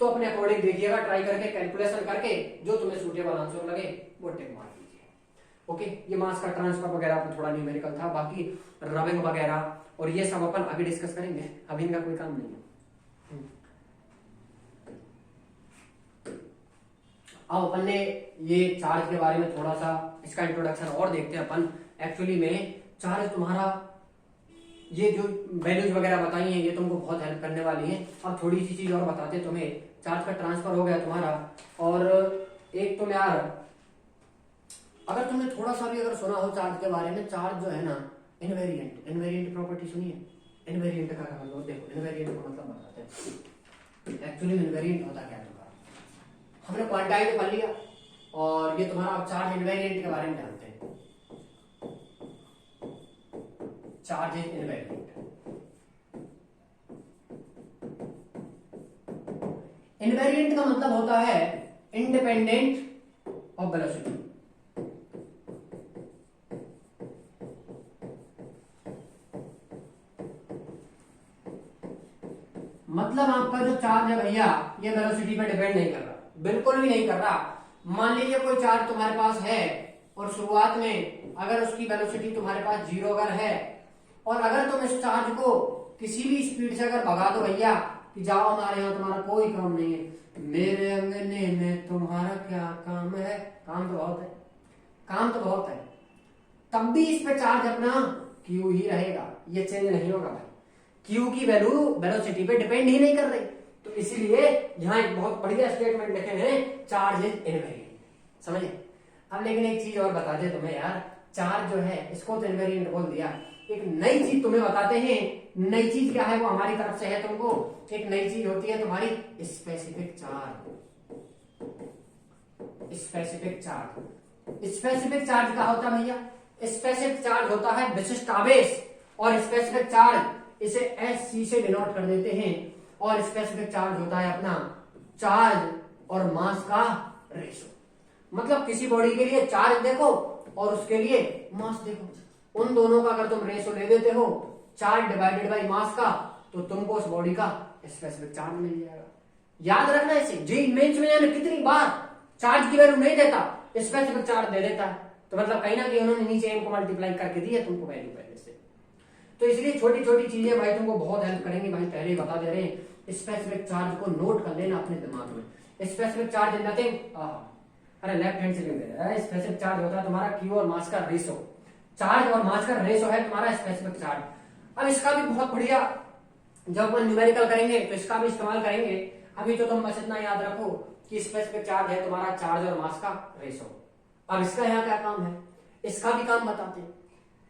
तो अपने अकॉर्डिंग देखिएगा, ट्राई करके कैलकुलेशन करके जो तुम्हें सूटेबल आंसर लगे वो टिक मार दीजिए। ओके, ये मास का ट्रांसफर वगैरह थोड़ा न्यूमेरिकल था, बाकी रबिंग वगैरह और ये सब अपन अभी डिस्कस करेंगे, अभी इनका कोई काम नहीं है। अब अपन ने ये चार्ज के बारे में थोड़ा सा इसका इंट्रोडक्शन और देखते हैं अपन। एक्चुअली में चार्ज तुम्हारा ये जो वैल्यूज वगैरह बताई हैं ये तुमको बहुत हेल्प करने वाली हैं। अब थोड़ी सी चीज और बताते हैं तुम्हें। चार्ज का ट्रांसफर हो गया तुम्हारा, और एक तुम यार अगर तुमने थोड़ा सा भी अगर सुना हो चार्ज के बारे में, चार्ज जो है ना इनवेरिएंट प्रॉपर्टी सुनिए। इनवेरिएंट का क्या मतलब, देखो इनवेरिएंट का मतलब बताते हैं। एक्चुअली इनवेरिएंट होता क्या तुम्हारा, हमने क्वांटाइज तो कर लिया और ये तुम्हारा अब चार्ज इनवेरिएंट के बारे में जानते हैं। Charge is invariant. इनवेरिएंट का मतलब होता है इंडिपेंडेंट ऑफ वेलोसिटी। मतलब आपका जो चार्ज है भैया ये वेलोसिटी पे डिपेंड नहीं कर रहा, बिल्कुल भी नहीं कर रहा। मान लीजिए कोई चार्ज तुम्हारे पास है और शुरुआत में अगर उसकी वेलोसिटी तुम्हारे पास 0 अगर है, और अगर तुम इस चार्ज को किसी भी स्पीड से अगर भगा दो भैया कि जाओ हमारे यहाँ तुम्हारा कोई काम नहीं है, मेरे अंगने में तुम्हारा क्या काम है, काम तो बहुत है, काम तो बहुत है, तब भी इस पे चार्ज अपना क्यू ही रहेगा, ये चेंज नहीं होगा भाई। क्यू की वैल्यू वेलोसिटी पे डिपेंड ही नहीं कर रही। तो इसीलिए यहाँ एक बहुत बढ़िया स्टेटमेंट लिखे हैं, चार्ज इज इनवेरिएंट। समझे? अब लेकिन एक चीज और बता दे तुम्हें यार, चार्ज जो है इसको तो इनवेरिएंट बोल दिया, एक नई चीज तुम्हें बताते हैं। नई चीज क्या है वो हमारी तरफ से है तुमको। एक नई चीज होती है तुम्हारी specific charge. Specific charge, specific charge क्या होता है भैया? स्पेसिफिक चार्ज होता है विशिष्ट आवेश, और स्पेसिफिक चार्ज इसे SC से डिनोट कर देते हैं। और स्पेसिफिक चार्ज होता है अपना चार्ज और मास का रेशो। मतलब किसी बॉडी के लिए चार्ज देखो और उसके लिए मास देखो, उन दोनों का अगर तुम रेशो ले देते हो चार्ज डिवाइडेड बाई मास का, तो तुमको उस बॉडी का स्पेसिफिक चार्ज मिल जाएगा। याद रखना इसे। जेईई मेंस में जाने कितनी बार चार्ज की वैल्यू नहीं देता, स्पेसिफिक चार्ज दे देता है, तो मतलब कहीं ना कहीं उन्होंने नीचे एम को मल्टीप्लाई करके दी है तुमको वैल्यू पहले से। तो इसलिए छोटी छोटी चीजें भाई तुमको बहुत हेल्प करेंगी भाई, पहले ही बता दे रहे हैं। स्पेसिफिक चार्ज को नोट कर लेना अपने दिमाग में। स्पेसिफिक चार्ज इज नथिंग, अरे लेफ्ट हैंड से लिख दे रहा है। स्पेसिफिक चार्ज होता है तुम्हारा क्यू और मास का रेशो। चार्ज और मास का रेशो है तुम्हारा स्पेसिफिक चार्ज। अब इसका भी बहुत बढ़िया, जब अपन न्यूमेरिकल करेंगे तो इसका भी इस्तेमाल करेंगे। अभी तो तुम बस इतना याद रखो कि स्पेसिफिक चार्ज है तुम्हारा चार्ज और मास का रेशो। अब इसका यहाँ क्या काम है, इसका भी काम बताते हैं।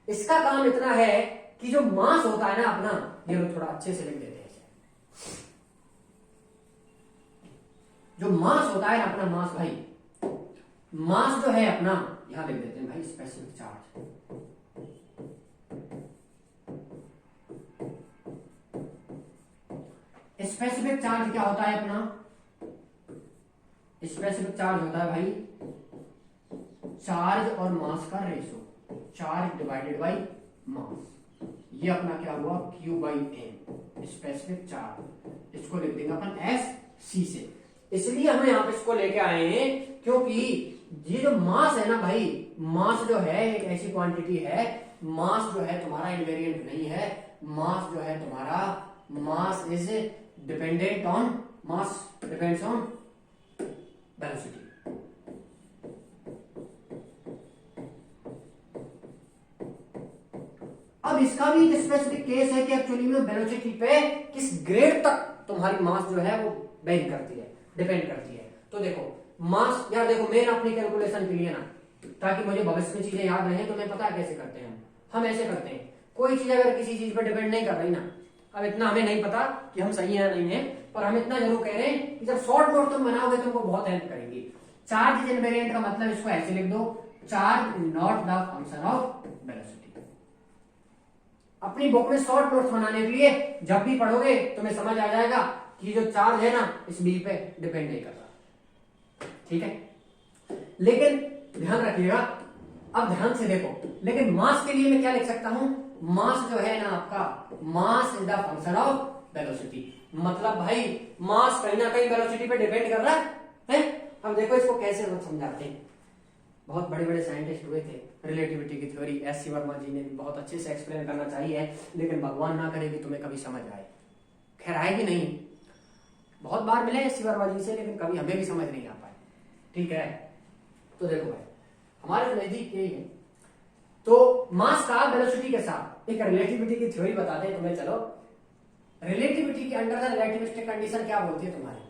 इसका काम इतना है कि जो मास होता है ना अपना, ये लोग थोड़ा अच्छे से लिख देते हैं। जो मास होता है ना अपना, मास भाई, मास जो है अपना यहां लिख देते हैं भाई स्पेसिफिक चार्ज। स्पेसिफिक चार्ज क्या होता है अपना? स्पेसिफिक चार्ज होता है भाई चार्ज और मास का ratio, charge divided by mass. ये अपना क्या हुआ? Q by N specific charge. इसको लिख देंगे अपन SC से। इसलिए हम यहाँ पे इसको लेके आए हैं क्योंकि ये जो मास है ना भाई, मास जो है एक ऐसी क्वांटिटी है, मास जो है तुम्हारा इनवेरिएंट नहीं है। मास जो है तुम्हारा, mass is dependent on, mass depends on velocity. अब इसका भी एक स्पेसिफिक केस है कि एक्चुअली में वेलोसिटी पे किस ग्रेड तक तुम्हारी मास जो है वो वेरी करती है, डिपेंड करती है। तो देखो मास, यार देखो मेन अपनी कैलकुलेशन के लिए ना, ताकि मुझे भविष्य में चीजें याद रहे, तो मैं पता कैसे करते हैं हम ऐसे करते हैं, कोई चीज अगर किसी चीज पर डिपेंड नहीं कर रही ना, अब इतना हमें नहीं पता कि हम सही है या नहीं है, पर हम इतना जरूर कह रहे हैं कि जब शॉर्ट नोट तुम बनाओगे तुमको बहुत हेल्प करेंगी। चार्ज इनवेरिएंट का मतलब इसको ऐसे लिख दो, charge not the function of velocity. अपनी बुक में शॉर्ट नोट्स बनाने के लिए जब भी पढ़ोगे तुम्हें समझ आ जाएगा कि जो चार्ज है ना इस बी पे डिपेंड नहीं कर रहा, ठीक है। लेकिन ध्यान रखिएगा, अब ध्यान से देखो, लेकिन मास के लिए मैं क्या लिख सकता हूं, मास जो है ना आपका, mass is the function of velocity. मतलब भाई मास कहीं ना कहीं वेलोसिटी पे डिपेंड कर रहा है। अब देखो इसको कैसे समझाते हैं, बहुत बड़े बड़े साइंटिस्ट हुए थे, रिलेटिविटी की थ्योरी एस सी वर्मा जी ने भी बहुत अच्छे से एक्सप्लेन करना चाहिए, लेकिन भगवान ना करे कि तुम्हें कभी समझ आए, खैर आएगी नहीं, बहुत बार मिले एस सी वर्मा जी से, लेकिन कभी हमें भी समझ नहीं आ पाए, ठीक है। तो देखो भाई हमारे नजदीक यही है, तो मास का वेलोसिटी के साथ एक रिलेटिविटी की थ्योरी बताते हैं तुम्हें। चलो, रिलेटिविटी के अंडर द रिलेटिविस्टिक कंडीशन क्या बोलती है तुम्हारी,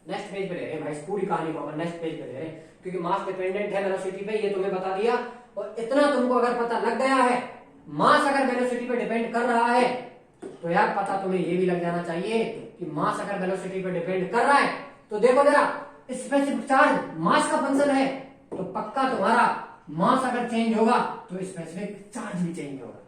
नेक्स्ट पेज पे ले रहे हैं भाई, पूरी कहानी को अपन नेक्स्ट पेज पे ले रहे हैं, क्योंकि मास डिपेंडेंट है वेलोसिटी पे, ये तुम्हें बता दिया। और इतना तुमको अगर पता लग गया है, मास अगर वेलोसिटी पे डिपेंड कर रहा है, तो यार पता तुम्हें ये भी लग जाना चाहिए कि मास अगर वेलोसिटी पे डिपेंड कर रहा है, तो देखो जरा, स्पेसिफिक चार्ज मास का फंक्शन है, तो पक्का तुम्हारा मास अगर चेंज होगा तो स्पेसिफिक चार्ज भी चेंज होगा,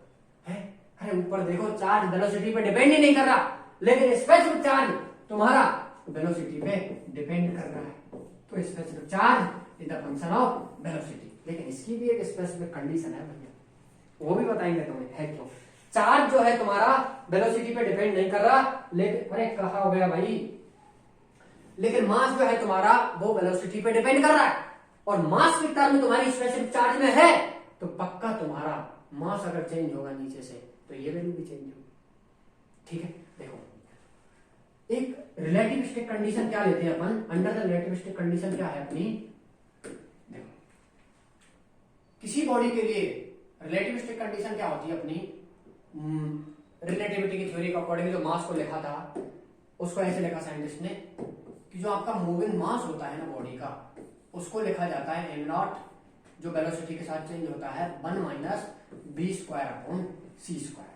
है। अरे ऊपर देखो, चार्ज वेलोसिटी पे डिपेंड ही नहीं कर रहा, लेकिन स्पेसिफिक चार्ज तुम्हारा वेलोसिटी पे डिपेंड कर रहा है, तो specific charge is the function of velocity. लेकिन इसकी भी एक स्पेसिफिक कंडीशन है भैया, वो भी बताएंगे तुम्हें, है क्यों। चार्ज जो है तुम्हारा वेलोसिटी पे डिपेंड नहीं कर रहा, लेकिन अरे कहा हो गया भाई, लेकिन मास जो है तुम्हारा वो वेलोसिटी पे डिपेंड कर रहा है, और मास की टर्म तुम्हारी स्पेसिफिक चार्ज में है, तो पक्का तुम्हारा मास अगर चेंज होगा नीचे से, तो ये वैल्यू भी चेंज होगी, ठीक है। देखो एक रिलेटिविस्टिक कंडीशन क्या लेते हैं अपन, अंडर द रिलेटिविस्टिक कंडीशन क्या है अपनी, देखो किसी बॉडी के लिए रिलेटिविस्टिक कंडीशन क्या होती है अपनी, रिलेटिविटी की थ्योरी के अकॉर्डिंग जो मास को लिखा था, उसको ऐसे लिखा साइंटिस्ट ने कि जो आपका मूविंग मास होता है ना बॉडी का, उसको लिखा जाता है एम नॉट, जो वेलोसिटी के साथ चेंज होता है 1 माइनस बी स्क्वायर अपॉन सी स्क्वायर।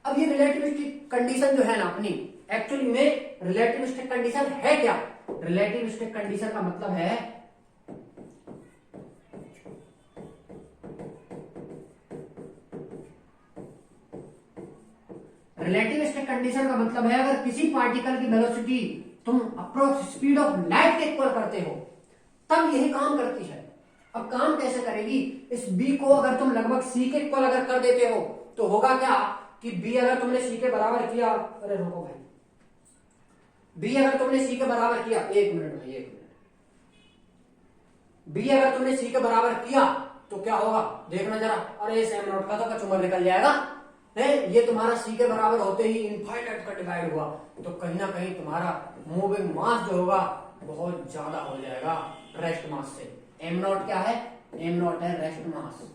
अब ये रिलेटिविस्टिक कंडीशन जो है ना अपनी, एक्चुअली में रिलेटिविस्टिक कंडीशन है क्या, रिलेटिविस्टिक कंडीशन का मतलब है रिलेटिविस्टिक कंडीशन का मतलब है अगर किसी पार्टिकल की वेलोसिटी तुम अप्रोक्स स्पीड ऑफ लाइट के इक्वल करते हो, तब यही काम करती है। अब काम कैसे करेगी, इस बी को अगर तुम लगभग सी के इक्वल अगर कर देते हो, तो होगा क्या कि बी अगर तुमने सी के बराबर किया, अरे रुको भाई, बी अगर तुमने सी के बराबर किया, एक मिनट भाई एक मिनट, बी अगर तुमने सी के बराबर किया तो क्या होगा देखना जरा, अरे इस एम नॉट का तो कचुमर निकल जाएगा, ये तुम्हारा सी के बराबर होते ही इनफाइनाइट का डिवाइड हुआ, तो कहीं ना कहीं तुम्हारा मूविंग मास जो होगा बहुत ज्यादा हो जाएगा रेस्ट मास से। एम नॉट क्या है, एम नॉट है रेस्ट मास,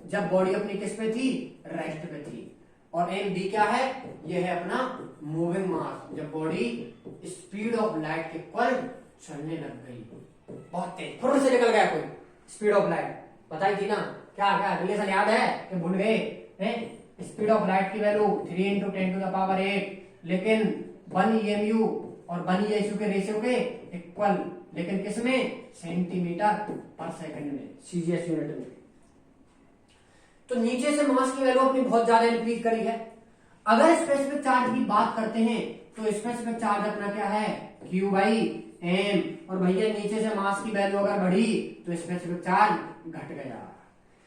जब बॉडी अपनी किस पे थी, रेस्ट पे थी, और एम बी क्या है, ये है अपना मूविंग मास, जब बॉडी स्पीड ऑफ लाइट के इक्वल चलने लग गई, बहुत तेज फुर्र से निकल गया कोई, स्पीड ऑफ लाइट बताई थी ना, क्या क्या रिलेशन याद है कि भूल गए, स्पीड ऑफ लाइट की वैल्यू 3 × 10⁸, लेकिन 1 EMU और 1 ESU के रेशियो के इक्वल, लेकिन किसमें, सेंटीमीटर पर सेकंड में, सीजीएस यूनिट में। तो नीचे से मास की वैल्यू अपनी बहुत ज्यादा इंक्रीज करी है। अगर स्पेसिफिक चार्ज की बात करते हैं तो स्पेसिफिक चार्ज अपना क्या है, Q/m, और भैया नीचे से मास की वैल्यू अगर बढ़ी तो स्पेसिफिक चार्ज घट गया।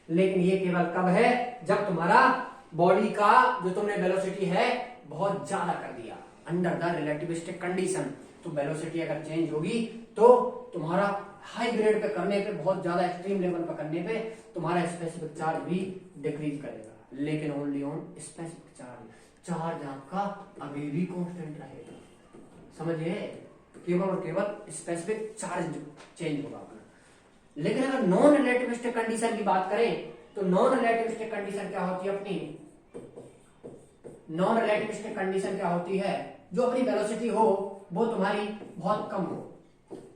लेकिन ये केवल कब है, जब तुम्हारा बॉडी का जो तुमने वेलोसिटी है बहुत ज्यादा कर दिया अंडर द रिलेटिविस्टिक कंडीशन, तो वेलोसिटी अगर चेंज होगी तो तुम्हारा हाई ग्रेड पे करने पे, बहुत ज्यादा एक्सट्रीम लेवल पे करने पे तुम्हारा स्पेसिफिक चार्ज भी डिक्रीज करेगा, लेकिन only on specific charge, charge आपका अभी भी कांस्टेंट रहेगा, समझिए, केवल और केवल स्पेसिफिक चार्ज चेंज होगा अपना। लेकिन अगर नॉन रिलेटिविस्टिक कंडीशन की बात करें तो नॉन रिलेटिविस्टिक कंडीशन क्या होती है अपनी, नॉन रिलेटिविस्टिक कंडीशन क्या होती है, जो अपनी वेलोसिटी हो वो तुम्हारी बहुत कम हो,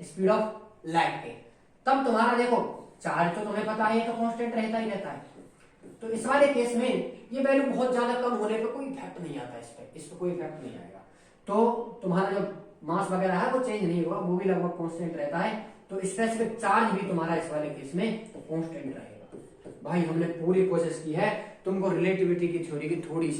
स्पीड ऑफ लाइट के, तब तुम्हारा देखो चार्ज तो तुम्हें पता है तो कांस्टेंट रहता ही रहता है। तो इस वाले केस में ये वैल्यू बहुत ज्यादा कम होने पर कोई इफेक्ट नहीं आता, इस पे कोई इफेक्ट नहीं आएगा। तो तुम्हारा जो मास वगैरह है वो चेंज नहीं होगा, वो भी लगभग कांस्टेंट रहता है। तो स्पेसिफिक चार्ज भी तुम्हारा इस वाले केस में कांस्टेंट रहेगा। भाई हमने पूरी कोशिश की है तुमको रिलेटिविटी की थ्योरी की थोड़ी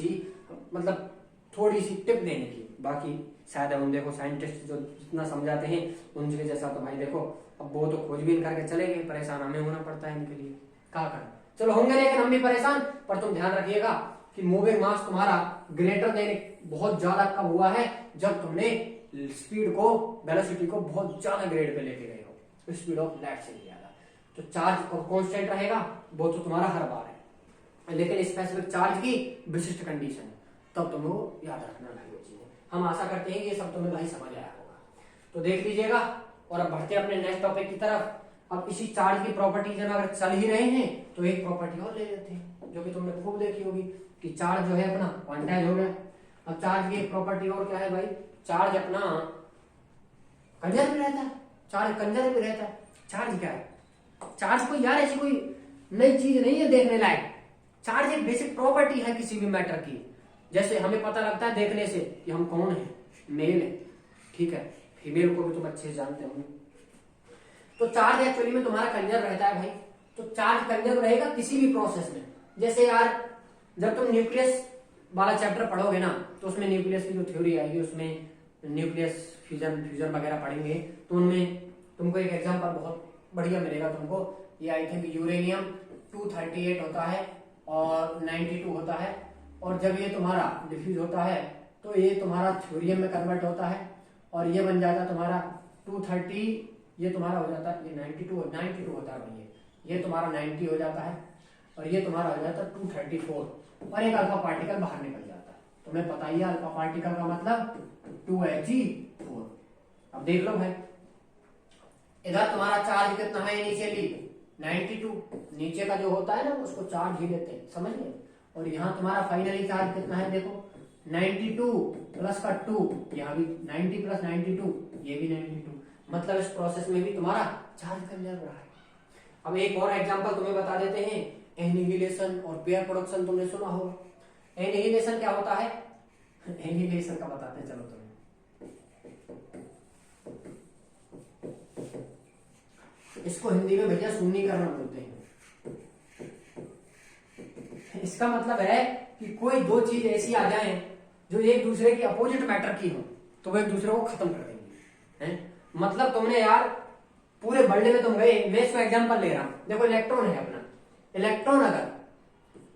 सी टिप देने की, बाकी शायद हम देखो साइंटिस्ट जो जितना समझाते हैं उनके जैसा तो भाई देखो अब वो तो खोजबीन करके चले गए, परेशान हमें होना पड़ता है इनके लिए, क्या करें। चलो होंगे लेकिन हम भी परेशान, पर तुम ध्यान रखिएगा कि मूविंग मास तुम्हारा ग्रेटर देन बहुत ज्यादा कब हुआ है, जब तुमने स्पीड को वेलोसिटी को बहुत ज्यादा ग्रेड पे लेके गए हो, स्पीड ऑफ लाइट से ज्यादा। तो चार्ज कांस्टेंट रहेगा वो तो तुम्हारा हर बार है, लेकिन स्पेसिफिक चार्ज की विशिष्ट कंडीशन है, तब तुम वो याद रखना भाई वो चीजें। हम आशा करते हैं कि ये सब तुम्हें भाई समझ आया होगा। तो देख लीजिएगा और अब बढ़ते अपने नेक्स्ट टॉपिक की तरफ। अब इसी चार्ज की प्रॉपर्टीज अगर चल ही रहे हैं तो एक प्रॉपर्टी और ले लेते हैं जो कि तुमने खूब देखी होगी कि चार्ज जो है अपना क्वांटाइज हो गया। अब चार्ज की एक प्रॉपर्टी और क्या है भाई, चार्ज अपना कंजर्व रहता है, चार्ज कंजर्व रहता है। चार्ज क्या है, चार्ज कोई यार ऐसी कोई नई चीज नहीं है देखने लायक, चार्ज एक बेसिक प्रॉपर्टी है किसी भी मैटर की। जैसे हमें पता लगता है देखने से कि हम कौन है, मेल है, ठीक है, फीमेल को भी तुम अच्छे से जानते होंगे। तो चार्ज एक्चुअली में तुम्हारा कंजर्व रहता है भाई। तो चार्ज कंजर्व रहेगा किसी भी प्रोसेस में। जैसे यार जब तुम न्यूक्लियस वाला चैप्टर पढ़ोगे ना तो उसमें न्यूक्लियस की जो थ्योरी आएगी उसमें न्यूक्लियस फ्यूजन वगैरह पढ़ेंगे, तो उनमें तुमको एक एग्जांपल बहुत बढ़िया मिलेगा तुमको। ये आई थिंक यूरेनियम 238 होता है और 92 होता है, और जब ये तुम्हारा डिफ्यूज होता है तो ये तुम्हारा थ्योरियम में कन्वर्ट होता है और ये बन जाता है तुम्हारा 230, ये तुम्हारा हो जाता है ये 92 होता है भाई, ये तुम्हारा 90 हो जाता है और ये तुम्हारा हो जाता है 234 और एक अल्फा पार्टिकल बाहर निकल जाता है। तुम्हें पता ही है अल्फा पार्टिकल का मतलब 2Ag4। अब देख लो भाई इधर तुम्हारा चार्ज कितना है इनिशियली 92, नीचे का जो होता है ना उसको चार्ज ही लेते हैं, समझ गए। और यहाँ तुम्हारा फाइनली चार्ज कितना है देखो 92 प्लस का 2, यहाँ भी 90 प्लस 92, ये भी 92। मतलब इस प्रोसेस में भी तुम्हारा चार्ज कंजर्व रहा है। अब एक और एग्जांपल तुम्हें बता देते हैं, एनिहिलेशन और पेयर प्रोडक्शन तुमने सुना होगा। एनिहिलेशन क्या होता है, एनिहिलेशन का बताते हैं चलो तुम्हें। इसको हिंदी में भैया शून्यीकरण बोलते हैं। इसका मतलब है कि कोई दो चीज ऐसी आ जाए जो एक दूसरे की अपोजिट मैटर की हो तो वो एक दूसरे को खत्म कर देंगे, हैं? मतलब तुमने यार पूरे वर्ल्ड में तुम गए, मैं इसको एग्जांपल ले रहा हूं, देखो इलेक्ट्रॉन है अपना,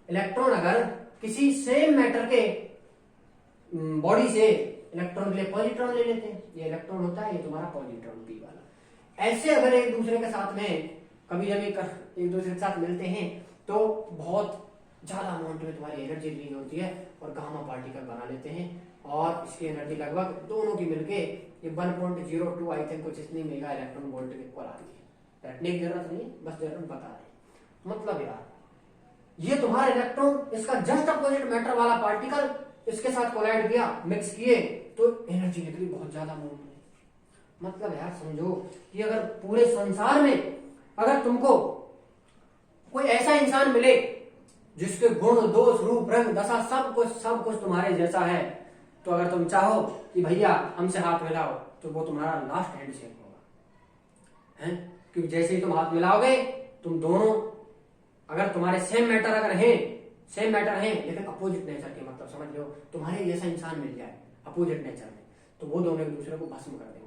इलेक्ट्रॉन अगर किसी सेम मैटर के बॉडी से इलेक्ट्रॉन के लिए पॉजिट्रॉन ले लेते हैं, ये इलेक्ट्रॉन होता है, ये तुम्हारा पॉजिट्रॉन पी वाला। ऐसे अगर एक दूसरे के साथ में कभी जब एक दूसरे के साथ मिलते हैं तो बहुत ज्यादा अमाउंट में तुम्हारी एनर्जी रिलीज होती है और गामा पार्टिकल बना लेते हैं और इसकी एनर्जी लगभग दोनों की मिलके ये 1.02 आई थिंक कुछ इतनी मेगा इलेक्ट्रॉन वोल्ट के इक्वल आती है। रटने की जरूरत नहीं, बस जरूर बता रहे। मतलब यार ये तुम्हारा इलेक्ट्रॉन इसका जस्ट अपोजिट मैटर वाला पार्टिकल इसके साथ कोलाइड किया, मिक्स किए तो एनर्जी निकली बहुत ज्यादा अमाउंट में। मतलब यार समझो कि अगर पूरे संसार में अगर तुमको कोई ऐसा इंसान मिले जिसके गुण दोष रूप रंग दशा सब कुछ तुम्हारे जैसा है, तो अगर तुम चाहो कि भैया हमसे हाथ मिलाओ तो वो तुम्हारा लास्ट हैंड शेक होगा, हैं? क्योंकि जैसे ही तुम हाथ मिलाओगे तुम दोनों अगर तुम्हारे सेम मैटर हैं लेकिन अपोजिट नेचर के, मतलब समझ लो तुम्हारे जैसा इंसान मिल जाए अपोजिट नेचर में तो वो दोनों एक दूसरे को भस्म कर देंगे।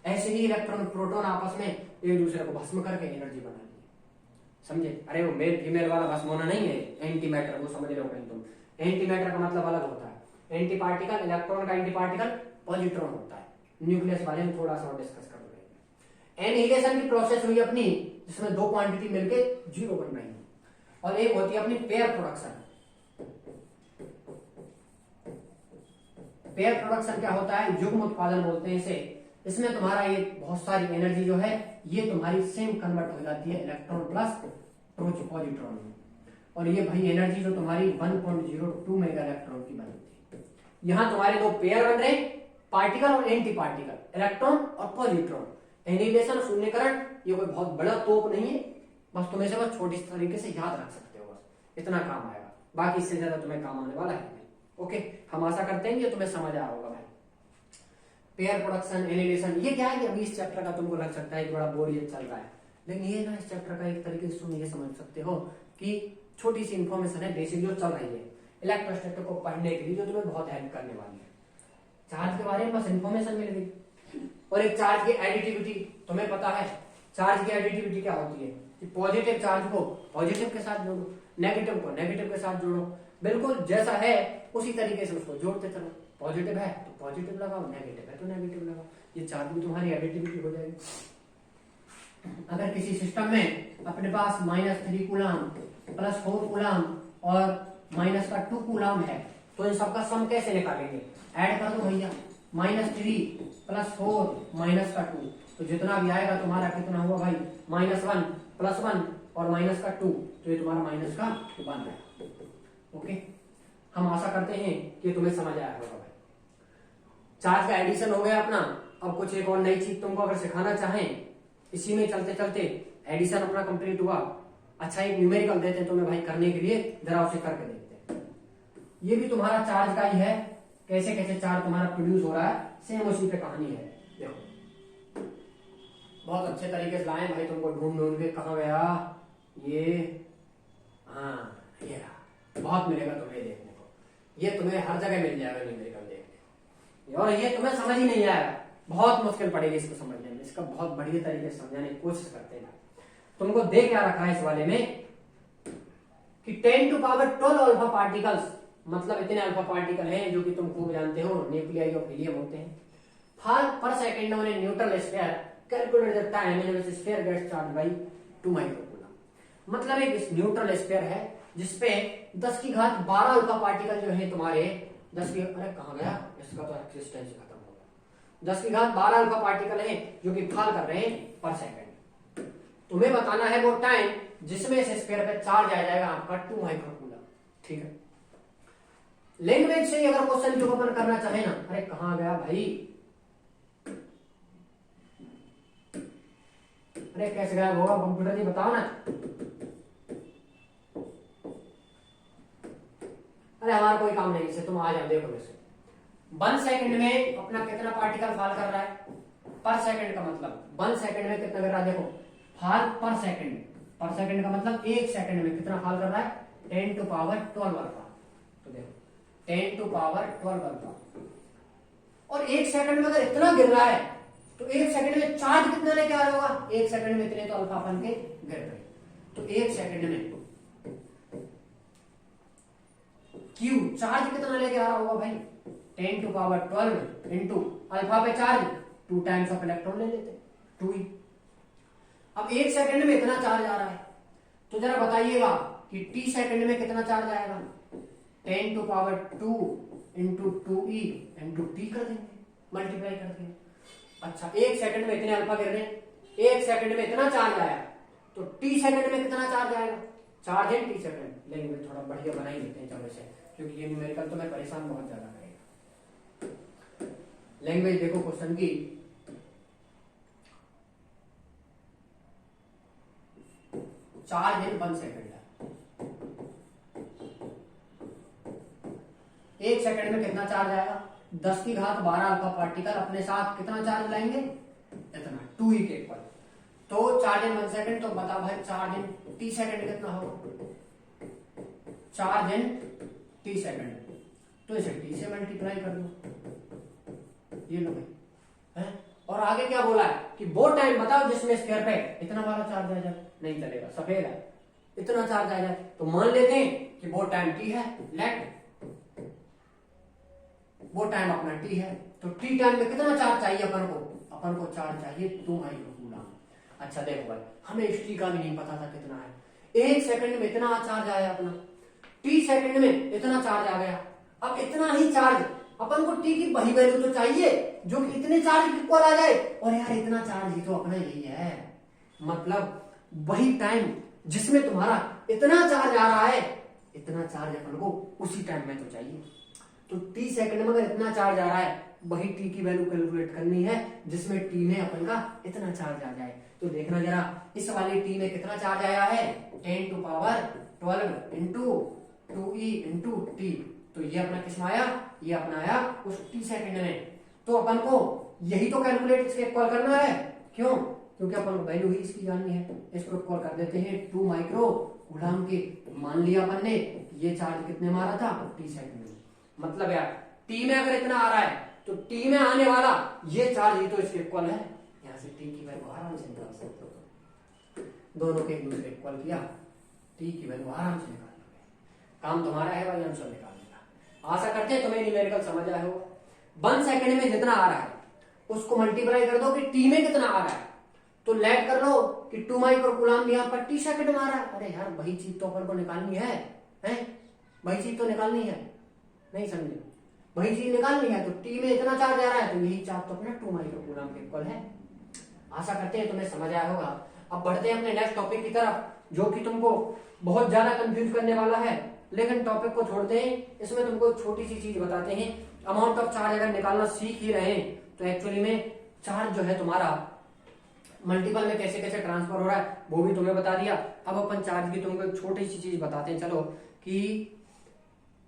ऐसे ही इलेक्ट्रॉन प्रोटॉन आपस में एक दूसरे को भस्म करके एनर्जी बना ली, समझे। अरे वो मेल फीमेल वाला भस्म होना नहीं है, एंटी मैटर, वो समझ रहे हो कहीं तुम। एंटी मैटर का मतलब अलग होता है, एंटी पार्टिकल, इलेक्ट्रॉन का एंटी पार्टिकल पॉजिट्रॉन होता है। न्यूक्लियस वाले में थोड़ा सा और डिस्कस कर रहे हैं। एनिहिलेशन की प्रोसेस हुई अपनी जिसमें दो क्वांटिटी मिलके जीरो बन रही है, और एक होती है अपनी पेयर प्रोडक्शन। पेयर प्रोडक्शन क्या होता है, युग्म उत्पादन बोलते हैं इसे। इसमें तुम्हारा ये बहुत सारी एनर्जी जो है ये तुम्हारी सेम कन्वर्ट हो जाती है इलेक्ट्रॉन प्लस पॉजिट्रॉन में, और ये भाई एनर्जी जो तुम्हारी 1.02 मेगा इलेक्ट्रॉन की बनती है। यहां तुम्हारे दो पेयर बन रहे, पार्टिकल और एंटी पार्टिकल, इलेक्ट्रॉन और पॉजिट्रॉन। एनिहिलेशन, शून्यकरण, ये कोई बहुत बड़ा तोप नहीं है, बस तुम्हें से बस छोटी तरीके से याद रख सकते हो, बस इतना काम आएगा, बाकी इससे ज्यादा तुम्हें काम आने वाला है नहीं। ओके, हम आशा करते हैं कि तुम्हें समझ आया होगा भाई। पेयर प्रोडक्शन, एनिहिलेशन, ये क्या है कि अभी इस चैप्टर का तुमको लग सकता है कि बड़ा बोरियत चल रहा है, लेकिन ये ना इस चैप्टर का एक तरीके से तुम ये समझ सकते हो कि छोटी सी इंफॉर्मेशन है बेसिक जो चल रही है इलेक्ट्रोस्टैटिक को पढ़ने के लिए, जो तुम्हें बहुत हेल्प करने वाली है। चार्ज के बारे में बस इंफॉर्मेशन मिल गई, और एक चार्ज की एडिटिविटी तुम्हें पता है। चार्ज की एडिटिविटी क्या होती है कि पॉजिटिव चार्ज को पॉजिटिव के साथ जोड़ो, नेगेटिव को नेगेटिव के साथ जोड़ो, बिल्कुल जैसा है उसी तरीके से उसको जोड़ते चलो। पॉजिटिव है तो पॉजिटिव लगाओ, नेगेटिव है तो नेगेटिव लगाओ, ये चार्ज भी तुम्हारी एडिटिविटी हो जाएगी। अगर किसी सिस्टम में अपने पास -3 कूलम, +4 कूलम और -2 कूलम है, तो इन सबका सम कैसे निकालेंगे? ऐड कर दो भैया, -3 +4 -2, तो जितना भी आएगा तुम्हारा कितना हुआ भाई, -1 +1 और -2, तो ये तुम्हारा -1 है। ओके, हम आशा करते हैं कि तुम्हें समझ आया होगा भाई। चार्ज का एडिशन हो गया अपना। अब कुछ एक और नई चीज तुमको अगर सिखाना चाहें, इसी में चलते चलते एडिशन अपना कंप्लीट हुआ। अच्छा, एक न्यूमेरिकल देते हैं तुम्हें भाई करने के लिए, जरा उसे करके देखते हैं। ये भी तुम्हारा चार्ज का ही है, कैसे कैसे चार्ज तुम्हारा प्रोड्यूस हो रहा है, सेम उसी पे कहानी है। देखो, बहुत अच्छे तरीके से लाए भाई, तुमको ढूंढ ढूंढ के, कहाँ गया ये, हाँ ये रहा। बहुत मिलेगा तुम्हें देखने को, ये तुम्हें हर जगह मिल जाएगा न्यूमेरिकल देखने, और ये तुम्हें समझ ही नहीं आएगा, बहुत मुश्किल पड़ेगी इसको समझने में। इसका बहुत बढ़िया तरीके से समझाने की कोशिश करते हैं। तुमको दे क्या रखा है इस वाले में कि 10⁻12 अल्फा पार्टिकल्स, मतलब इतने अल्फा पार्टिकल हैं जो कि तुम खूब जानते हो, न्यूक्लियाई ऑफ हीलियम होते हैं। फार per second on a neutral sphere, calculate the time in which sphere gets charge by 2 microcoulomb. मतलब एक न्यूट्रल स्फीयर है जिसपे 10⁻12 अल्फा पार्टिकल जो है तुम्हारे, अरे कहाँ गया, इसका तो एक्सिस्टेंस खत्म हो गया। 10⁻12 अल्फा पार्टिकल है जो कि फाल कर रहे हैं पर सेकंड। तुम्हें बताना है वो टाइम जिसमें इस स्फीयर पे चार्ज आ जाएगा आपका 2 माइक्रोकूलम। ठीक है, लैंग्वेज से अगर क्वेश्चन जो अपन करना चाहे ना, अरे कहाँ गया भाई, अरे कैसे गायब होगा कंप्यूटर जी, बताओ ना। अरे हमारा कोई काम नहीं, इसे तुम आ जाओ, देखो वैसे 1 सेकंड में अपना कितना पार्टिकल फाल कर रहा है पर सेकंड का मतलब 1 सेकंड में कितना कर रहा है, देखो फाल पर सेकंड का मतलब 1 सेकंड में कितना फाल कर रहा है, 10⁻12 अल्फा। तो देखो 10⁻12 अल्फा, और 1 सेकंड में अगर इतना गिर रहा है तो 1 सेकंड में चार्ज कितना लेके आ रहा होगा, 1 सेकंड में इतने तो अल्फा बन के गिर रहे, तो 1 सेकंड में क्यू चार्ज कितना लेके आ रहा होगा भाई, 10⁻12 इंटू अल्फा पे चार्ज 2 टाइम्स ऑफ इलेक्ट्रॉन ले लेते 2 ही। अब 1 सेकंड में इतना चार्ज आ रहा है, तो जरा बताइएगा कि टी सेकंड में कितना चार्ज आएगा, 10⁻2 इंटू 2e इंटू टी कर देंगे, मल्टीप्लाई कर देंगे। अच्छा, 1 सेकंड में इतने अल्फा गिर रहे हैं, 1 सेकंड में इतना चार्ज आया, तो टी सेकंड में कितना चार्ज आएगा, चार्ज है टी सेकंड। लेकिन थोड़ा बढ़िया बना ही लेते हैं चलो से, क्योंकि ये न्यूमेरिकल तो मैं परेशान बहुत ज्यादा करेगा। लैंग्वेज देखो क्वेश्चन की, चार्ज इन 1 सेकंड है, 1 सेकंड में कितना चार्ज आएगा, 10⁻12 अल्फा पार्टिकल अपने साथ कितना चार्ज लाएंगे, इतना 2e के इक्वल। तो चार्ज इन 1 सेकंड, तो बता भाई चार्ज इन टी सेकंड कितना होगा, चार्ज इन टी सेकंड, तो इसे टी से मल्टीप्लाई कर दो, ये लो भाई है। और आगे क्या बोला है कि वो टाइम बताओ जिसमें स्फीयर पे इतना वाला चार्ज आ जाए, नहीं चलेगा, सफेद है, इतना चार्ज आ जाए, तो मान लेते हैं कि वो टाइम टी है, लेट वो टाइम अपना टी है, तो टी टाइम में कितना चार्ज चाहिए अपन को चार्ज चाहिए 2 माइक्रोकूलम। अच्छा देखो भाई, हमें इस टी का भी नहीं पता था कितना है, 1 सेकंड में इतना चार्ज आया अपना, टी सेकंड में इतना चार्ज आ गया। अब इतना ही चार्ज अपन को टी की वही वैल्यू तो चाहिए जो कि इतने चार्ज इक्वल आ जाए, और यार इतना चार्ज ही तो अपना यही है, मतलब वही टाइम जिसमें तुम्हारा इतना चार्ज आ रहा है, इतना चार्ज अपन को उसी टाइम में तो चाहिए। तो टी सेकंड में अगर इतना चार्ज आ रहा है, वही टी की वैल्यू कैलकुलेट करनी है जिसमें टी में अपन का इतना चार्ज आ जाए। तो देखना जरा, इस वाली टी में कितना चार्ज आया है, 10 to power 12 into 2e into T. तो ये अपना किसमें आया, ये अपना आया उस टी सेकंड में। तो अपन को यही तो कैलकुलेट इसके इक्वल करना है, क्यों, क्योंकि अपन को वैल्यू ही इसकी जाननी है। इसको इक्वल कर देते हैं 2 माइक्रो कूलम के। मान लिया अपन ने ये चार्ज कितने मारा था, टी सेकंड में। मतलब यार टी में अगर इतना आ रहा है तो टी में आने वाला ये चार्ज ही तो इसके इक्वल है। यहां से टी की वैल्यू आराम से निकाल सकते हो, दोनों के एक दूसरे इक्वल किया, टी की वैल्यू आराम से निकाल लोगे। काम तुम्हारा है भाई आंसर निकालने का। आशा करते हैं तुम्हें न्यूमेरिकल समझ आया होगा। 1 सेकंड में जितना आ रहा है उसको मल्टीप्लाई कर दो कि टी में कितना आ रहा है, तो लेट कर लो कि 2 माइक्रो कूलम यहाँ पर टी सेकंड में आ रहा है। अरे यार वही चीज तो अपन को निकालनी है, वही चीज तो निकालनी है, नहीं समझे, वही चीज निकालनी है। तो टी में इतना चार्ज आ रहा है तो यही चार्ज तो अपना 2 माइक्रो कूलम के इक्वल है। आशा करते हैं तुम्हें समझ आया होगा। अब बढ़ते हैं अपने नेक्स्ट टॉपिक की तरफ, जो कि तुमको बहुत ज्यादा कंफ्यूज करने वाला है, लेकिन टॉपिक को छोड़ते हैं। इसमें तुमको छोटी सी चीज बताते हैं। अमाउंट ऑफ चार्ज अगर निकालना सीख ही रहे तो एक्चुअली में चार्ज जो है तुम्हारा मल्टीपल में कैसे कैसे ट्रांसफर हो रहा है वो भी तुम्हें बता दिया। अब अपन चार्ज की तुमको एक छोटी सी चीज बताते हैं, चलो, कि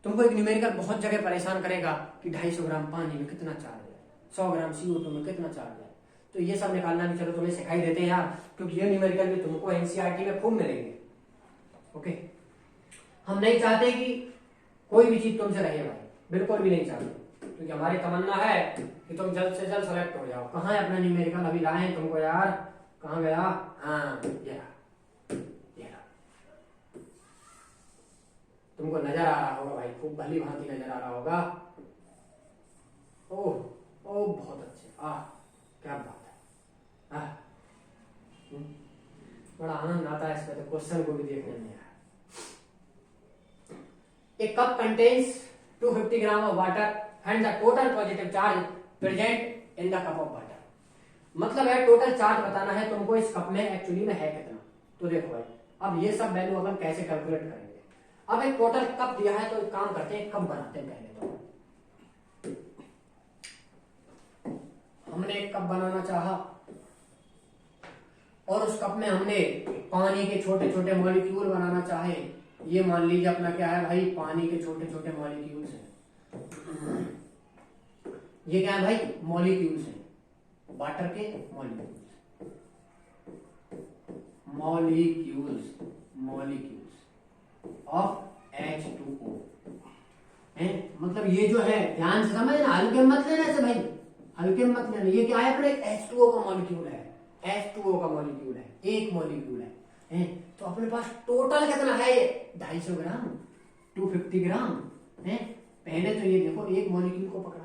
तुमको एक न्यूमेरिकल बहुत जगह परेशान करेगा कि 250 ग्राम पानी में कितना चार्ज है, 100 ग्राम CO2 में कितना चार्ज है। तो ये सब निकालना भी चलो तुम्हें सिखाई देते हैं यार, क्योंकि ये न्यूमेरिकल भी तुमको एनसीईआरटी में खूब मिलेंगे। ओके, हम नहीं चाहते कि कोई भी चीज तुमसे रहे भाई, बिल्कुल भी नहीं चाहते, क्योंकि हमारी तमन्ना है कि तुम जल्द से जल्द सेलेक्ट हो जाओ। कहाँ है अपना न्यूमेरिकल, अभी लाए हैं तुमको यार, कहाँ गया, हाँ ये तुमको नजर आ रहा होगा भाई, खूब भली भांति नजर आ रहा होगा। ओह ओह बहुत अच्छे, क्या बात है, बड़ा आनंद आता है इसमें तो क्वेश्चन को भी देखने में यार। A cup contains 250 gram of water and the total positive charge present in the cup of water। मतलब है टोटल चार्ज बताना है तुमको इस कप में एक्चुअली में है कितना। तो देखो भाई, अब ये सब वैल्यू अपन कैसे कैलकुलेट करेंगे। अब एक टोटल कप दिया है तो एक काम करते हैं, कप बनाते हैं पहले। तो हमने एक कप बनाना चाहा और उस कप में हमने पानी के छोटे छोटे मॉलिक्यूल बनाना चाहे। ये मान लीजिए अपना क्या है भाई, पानी के छोटे छोटे मॉलिक्यूल्स हैं। ये क्या है भाई, मॉलिक्यूल्स हैं, वाटर के मॉलिक्यूल्स ऑफ H2O है। मतलब ये जो है, ध्यान से समझना, हल्के मत लेना ऐसे भाई, हल्के मत लेना। ये क्या है अपने H2O का मॉलिक्यूल है, H2O का मॉलिक्यूल है, एक मॉलिक्यूल है। तो अपने पास टोटल कितना है, 250 ग्राम, 250 ग्राम है। पहले तो ये देखो, एक मॉलिक्यूल को पकड़ा,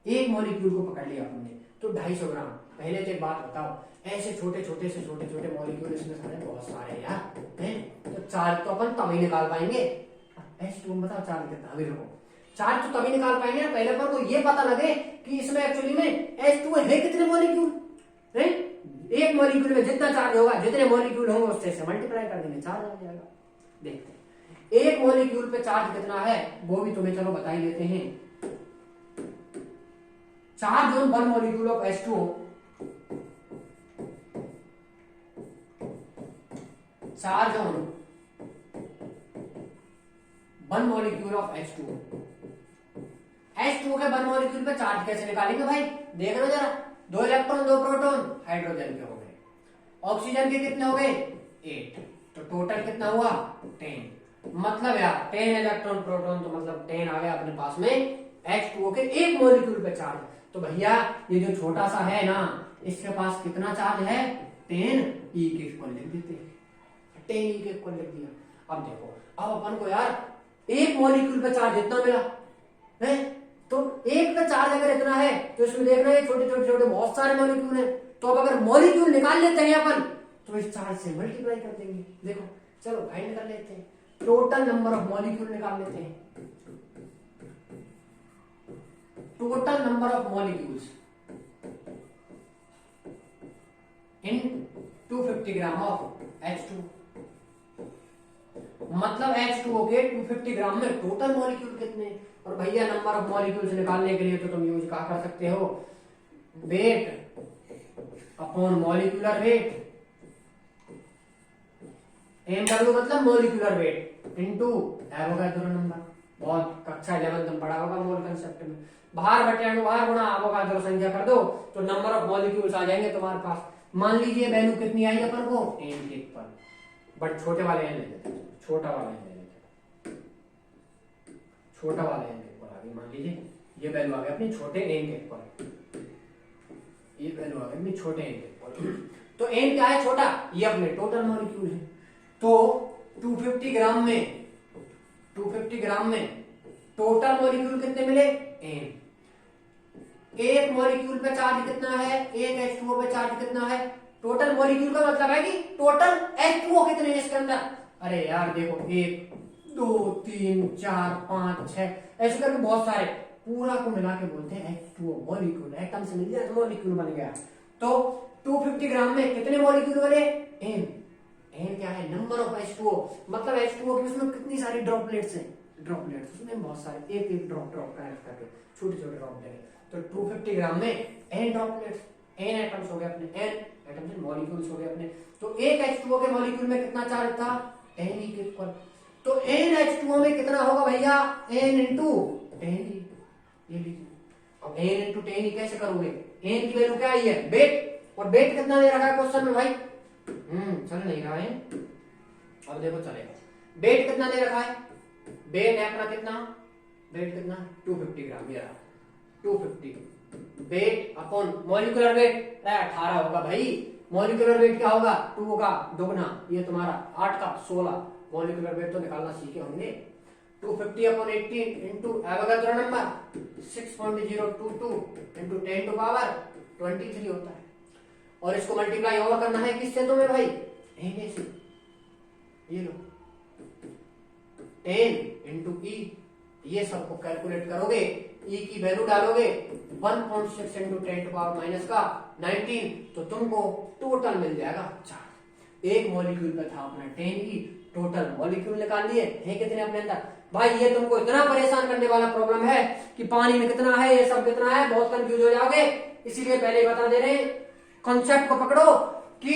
एक मॉलिक्यूल को पकड़ लिया हमने, तो 250 ग्राम। पहले तो एक बात बताओ, ऐसे छोटे छोटे मॉलिक्यूल इसमें सारे बहुत सारे यार हैं, तो चार्ज तो अपन तभी निकाल पाएंगे। H2O बताओ चार्ज कितना, अभी रुको, चार्ज तो तभी निकाल पाएंगे पहले अपन को ये पता लगे कि इसमें एक्चुअली में H2O है कितने मॉलिक्यूल है। एक मॉलिक्यूल में जितना चार्ज होगा, जितने मॉलिक्यूल होंगे उससे मल्टीप्लाई कर देंगे, चार्ज आ जाएगा। देखते हैं एक मॉलिक्यूल पे चार्ज कितना है, वो भी तुम्हें चलो बता ही देते हैं। Charge on 1 molecule of H2O, charge on 1 molecule of H2O। H2O के 1 मॉलिक्यूल पे चार्ज कैसे निकालेंगे भाई, देखना जरा। 2 इलेक्ट्रॉन 2 प्रोटॉन हाइड्रोजन के हो गए, ऑक्सीजन के कितने हो गए 8, तो टोटल कितना हुआ 10। मतलब यार 10 इलेक्ट्रॉन प्रोटॉन, तो मतलब 10 आ गया अपने पास में H2O के एक मॉलिक्यूल पे चार्ज। तो भैया ये जो छोटा सा है ना, इसके पास कितना चार्ज है 10E के इक्वल लिख देते हैं, 10E के इक्वल लिख दिया। अब देखो, अब अपन को यार एक मॉलिक्यूल पे चार्ज इतना मिला है, तो एक पे चार्ज अगर इतना है तो इसमें देखना है छोटे छोटे बहुत सारे मॉलिक्यूल हैं। तो अब अगर मॉलिक्यूल निकाल लेते हैं अपन, तो इस चार्ज से मल्टीप्लाई कर देंगे। देखो चलो फाइंड कर लेते हैं, टोटल नंबर ऑफ मॉलिक्यूल निकाल लेते हैं। Total number of molecules in 250 gram of H2। मतलब H2O के 250 ग्राम में टोटल मॉलिक्यूल कितने, और भैया नंबर ऑफ मॉलिक्यूल्स निकालने के लिए तो तुम यूज क्या कर सकते हो, weight upon molecular weight, MW मतलब molecular weight into Avogadro number. बहुत कक्षा 11 में पढ़ा होगा मोल कंसेप्ट में। भार बटे अणुभार गुणा एवोगाड्रो संख्या कर दो तो नंबर ऑफ मॉलिक्यूल्स आ जाएंगे तुम्हारे पास। मान लीजिए वैल्यू कितनी आई अपन को, एन के इक्वल, बट छोटे वाले एन ले लेते हैं, छोटा वाला एन ले लेते हैं, छोटा वाला एन के इक्वल आ गई। मान लीजिए ये वैल्यू आ गई अपनी छोटे एन के इक्वल, ये वैल्यू आ गई अपनी छोटे एन के इक्वल। तो एन क्या है, छोटा, ये अपने टोटल मॉलिक्यूल है। तो 250 ग्राम में, 250 ग्राम में टोटल मॉलिक्यूल कितने मिले, एन। एक मॉलिक्यूल पे चार्ज कितना है, एक H2O पे चार्ज कितना है। टोटल मॉलिक्यूल का मतलब है कि टोटल H2O कितने हैं इसके अंदर। अरे यार देखो 1 2 3 4 5 6 ऐसे करके बहुत सारे, पूरा को मिला के बोलते हैं H2O मॉलिक्यूल। एटम से मिल गया मॉलिक्यूल बन गया। तो 250 ग्राम में कितने मॉलिक्यूल बने, एन। एन क्या है, नंबर ऑफ H2O, मतलब H2O की उसमें कितनी सारी ड्रॉपलेट्स हैं, ड्रॉपलेट्स उसमें बहुत सारे, एक एक ड्रॉप कनेक्ट करके छोटे छोटे ड्रॉप देंगे। तो 250 ग्राम में एन ड्रॉपलेट्स, एन एटम्स हो गए अपने, एन एटम्स से मॉलिक्यूल्स हो गए अपने। तो एक H2O के मॉलिक्यूल में कितना चार्ज था, एन ई के इक्वल। तो एन H2O में कितना होगा भैया, एन इंटू टेन ई। ये लीजिए, अब एन इंटू टेन ई कैसे करोगे, एन की वैल्यू क्या आई है, वेट, और वेट कितना दे रखा है क्वेश्चन में भाई, चल नहीं रहा है, अब देखो चलेगा। वेट कितना दे रखा है, वेट है अपना कितना, वेट कितना 250 ग्राम, ये रहा 250 वेट अपॉन मॉलिक्यूलर वेट 18 होगा भाई। मॉलिक्यूलर वेट क्या होगा, 2 का दोगुना, ये तुम्हारा 8 का 16। मॉलिक्यूलर वेट तो निकालना सीखे होंगे। 250 upon 18 into Avogadro number 6.022 into 10 to power 23 होता है। और इसको मल्टीप्लाई और करना है किससे तुम्हें भाई, एन से। ये लो 10 इंटू ई, ये सबको कैलकुलेट करोगे, ई की वैल्यू डालोगे 1.6 इंटू 10 टू पावर माइनस का 19, तो तुमको टोटल मिल जाएगा 4। एक मॉलिक्यूल पे था अपना 10 ई, टोटल मॉलिक्यूल निकाल लिए हैं कितने अपने अंदर। भाई ये तुमको इतना परेशान करने वाला प्रॉब्लम है कि पानी में कितना है, ये सब कितना है, बहुत कंफ्यूज हो जाओगे। इसीलिए पहले ही बता दे रहे हैं, कॉन्सेप्ट को पकड़ो कि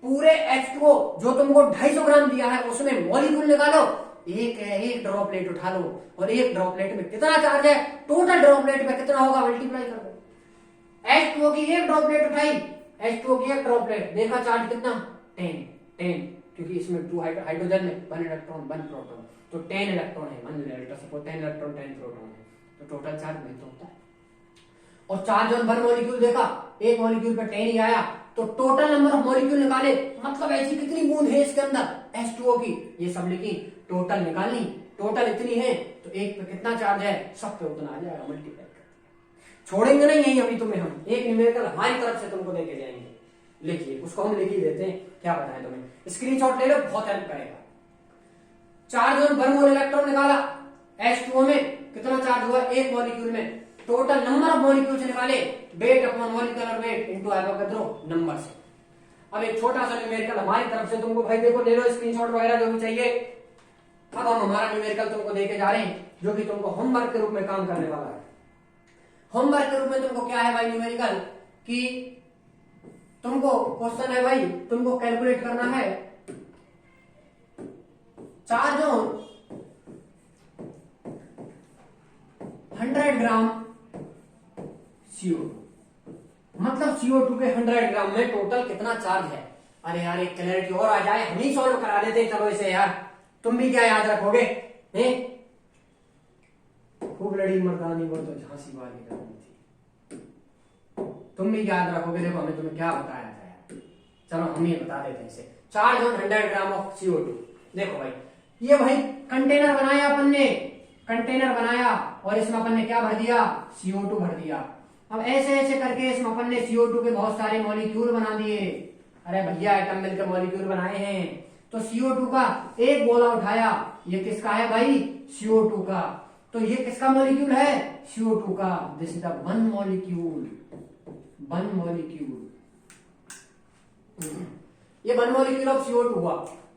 पूरे H2O जो तुमको 250 ग्राम दिया है उसमें मॉलिक्यूल निकालो, एक ड्रॉपलेट उठा लो, और एक ड्रॉपलेट में कितना चार्ज है, टोटल ड्रॉपलेट में कितना होगा मल्टीप्लाई कर दो। H2O की एक ड्रॉपलेट उठाई, H2O की एक ड्रॉपलेट, देखा चार्ज कितना 10, क्योंकि इसमें 2 हाइड्रोजन में 1 इलेक्ट्रॉन 1 प्रोटॉन, तो 10 इलेक्ट्रॉन है, 1 लेटर सपोज 10 इलेक्ट्रॉन 10 प्रोटॉन है, तो टोटल चार्ज नहीं तो होता है। और चार्ज ऑन 1 मॉलिक्यूल देखा, एक मॉलिक्यूल पे 10 ही आया, तो टोटल नंबर ऑफ मॉलिक्यूल निकाले, मतलब ऐसी कितनी बूंद है इसके अंदर H2O की, ये सब लिखी, टोटल निकालनी, टोटल इतनी है, तो एक पे कितना चार्ज है, सब पे उतना आ जाएगा, मल्टीप्लाई कर। छोड़ेंगे नहीं यही अभी तुम्हें, हम एक न्यूमेरिकल हमारी तरफ से तुमको देके जाएंगे। लिखिए, उसको हम लिख ही देते हैं, क्या बताएं तुम्हें, स्क्रीनशॉट ले लो, बहुत हेल्प करेगा। चार्ज ऑन 1 मोल इलेक्ट्रॉन निकाला, H2O में कितना चार्ज हुआ एक मॉलिक्यूल में, टोटल नंबर ऑफ मॉलिक्यूल से निकाले, wait upon molecular weight into Avogadro number से। अब एक छोटा सा न्यूमेरिकल हमारी तरफ से तुमको, भाई देखो ले लो स्क्रीनशॉट वगैरह जो भी चाहिए। अब हम हमारा न्यूमेरिकल तुमको देके जा रहे हैं, जो कि तुमको होमवर्क के रूप में काम करने वाला है। होमवर्क के रूप में तुमको क्या है भाई न्यूमेरिकल, कि तुमको क्वेश्चन है भाई, तुमको कैलकुलेट करना है चार्ज ऑन 100 ग्राम CO2, मतलब CO2 के 100 ग्राम में टोटल कितना चार्ज है। अरे यार एक क्लैरिटी और आ जाए, हम ही सॉल्व करा देते, चलो इसे यार, तुम भी क्या याद रखोगे, खूब लड़ी मर्दानी वो तो झांसी वाली करनी थी, तुम भी याद रखोगे। देखो हमें तुम्हें क्या बताया था यार, चलो हम ये बता देते हैं इसे। Charge on 100 gram of CO2, देखो भाई, ये भाई कंटेनर बनाया अपन ने, कंटेनर बनाया और इसमें अपन ने क्या भर दिया, CO2 भर दिया। अब ऐसे ऐसे करके इसमें अपन ने CO2 के बहुत सारे मॉलिक्यूल बना दिए। अरे भैया एटम मिलकर मॉलिक्यूल बनाए हैं, तो CO2 का एक गोला उठाया, ये किसका है भाई, CO2 का, तो ये किसका मॉलिक्यूल है, CO2 का, this is the one molecule, one molecule, ये वन मॉलिक्यूल ऑफ CO2 हुआ।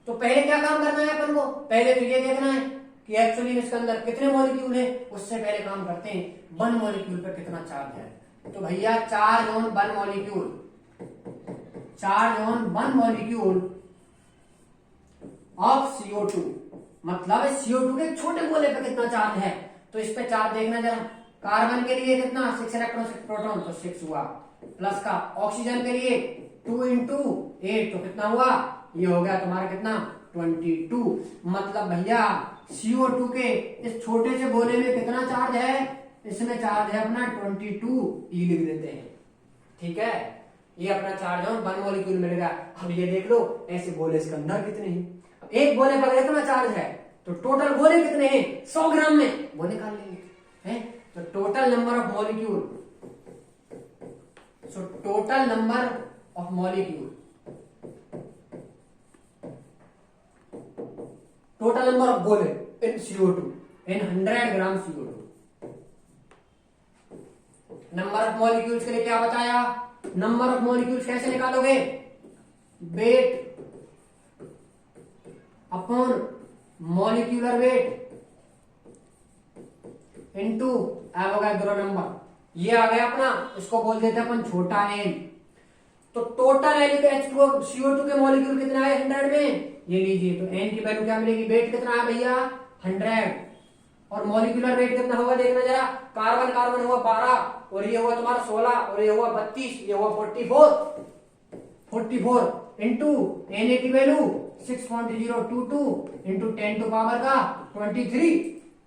तो पहले क्या काम करना है अपन को, पहले तो ये देखना है कि एक्चुअली इसके अंदर कितने मॉलिक्यूल है, उससे पहले काम करते हैं 1 मॉलिक्यूल पर कितना चार्ज है। तो भैया charge on 1 molecule, charge on 1 molecule of CO2, मतलब CO2 के छोटे गोले पे कितना चार्ज है। तो इस पे चार्ज देखना जरा, कार्बन के लिए कितना 6 इलेक्ट्रॉन 6 प्रोटॉन, तो 6 हुआ, प्लस का ऑक्सीजन के लिए 2 into 8, तो कितना हुआ, ये हो गया तुम्हारा कितना 22। मतलब भैया CO2 के इस छोटे से गोले में कितना चार्ज है, इसमें चार्ज है अपना 22 E लिख देते हैं, ठीक है। ये अपना चार्ज ऑन 1 मॉलिक्यूल मिलेगा। अब ये देख लो ऐसे गोले इसके अंदर कितने हैं, अब एक गोले पर कितना चार्ज है, तो टोटल गोले कितने हैं 100 ग्राम में, वो निकाल लेंगे हैं। तो total number of molecule, so total number of molecule, total number of गोले इन CO2 in 100 gram CO2। Number of molecules के लिए क्या बताया, नंबर ऑफ मॉलिक्यूल्स कैसे निकालोगे, wait upon molecular weight into Avogadro number, ये आ गया अपना, इसको बोल देते हैं अपन छोटा n। तो टोटल CO2 के मॉलिक्यूल कितना है 100 में, ये लीजिए, तो n की वैल्यू क्या मिलेगी, वेट कितना है भैया 100, और मॉलिक्यूलर वेट कितना होगा देखना जरा, कार्बन कार्बन हुआ 12, और ये हुआ तुम्हारा 16, और ये हुआ 32, ये हुआ 44 इंटू Na की वैल्यू 6.022 इंटू 10 टू पावर का 23।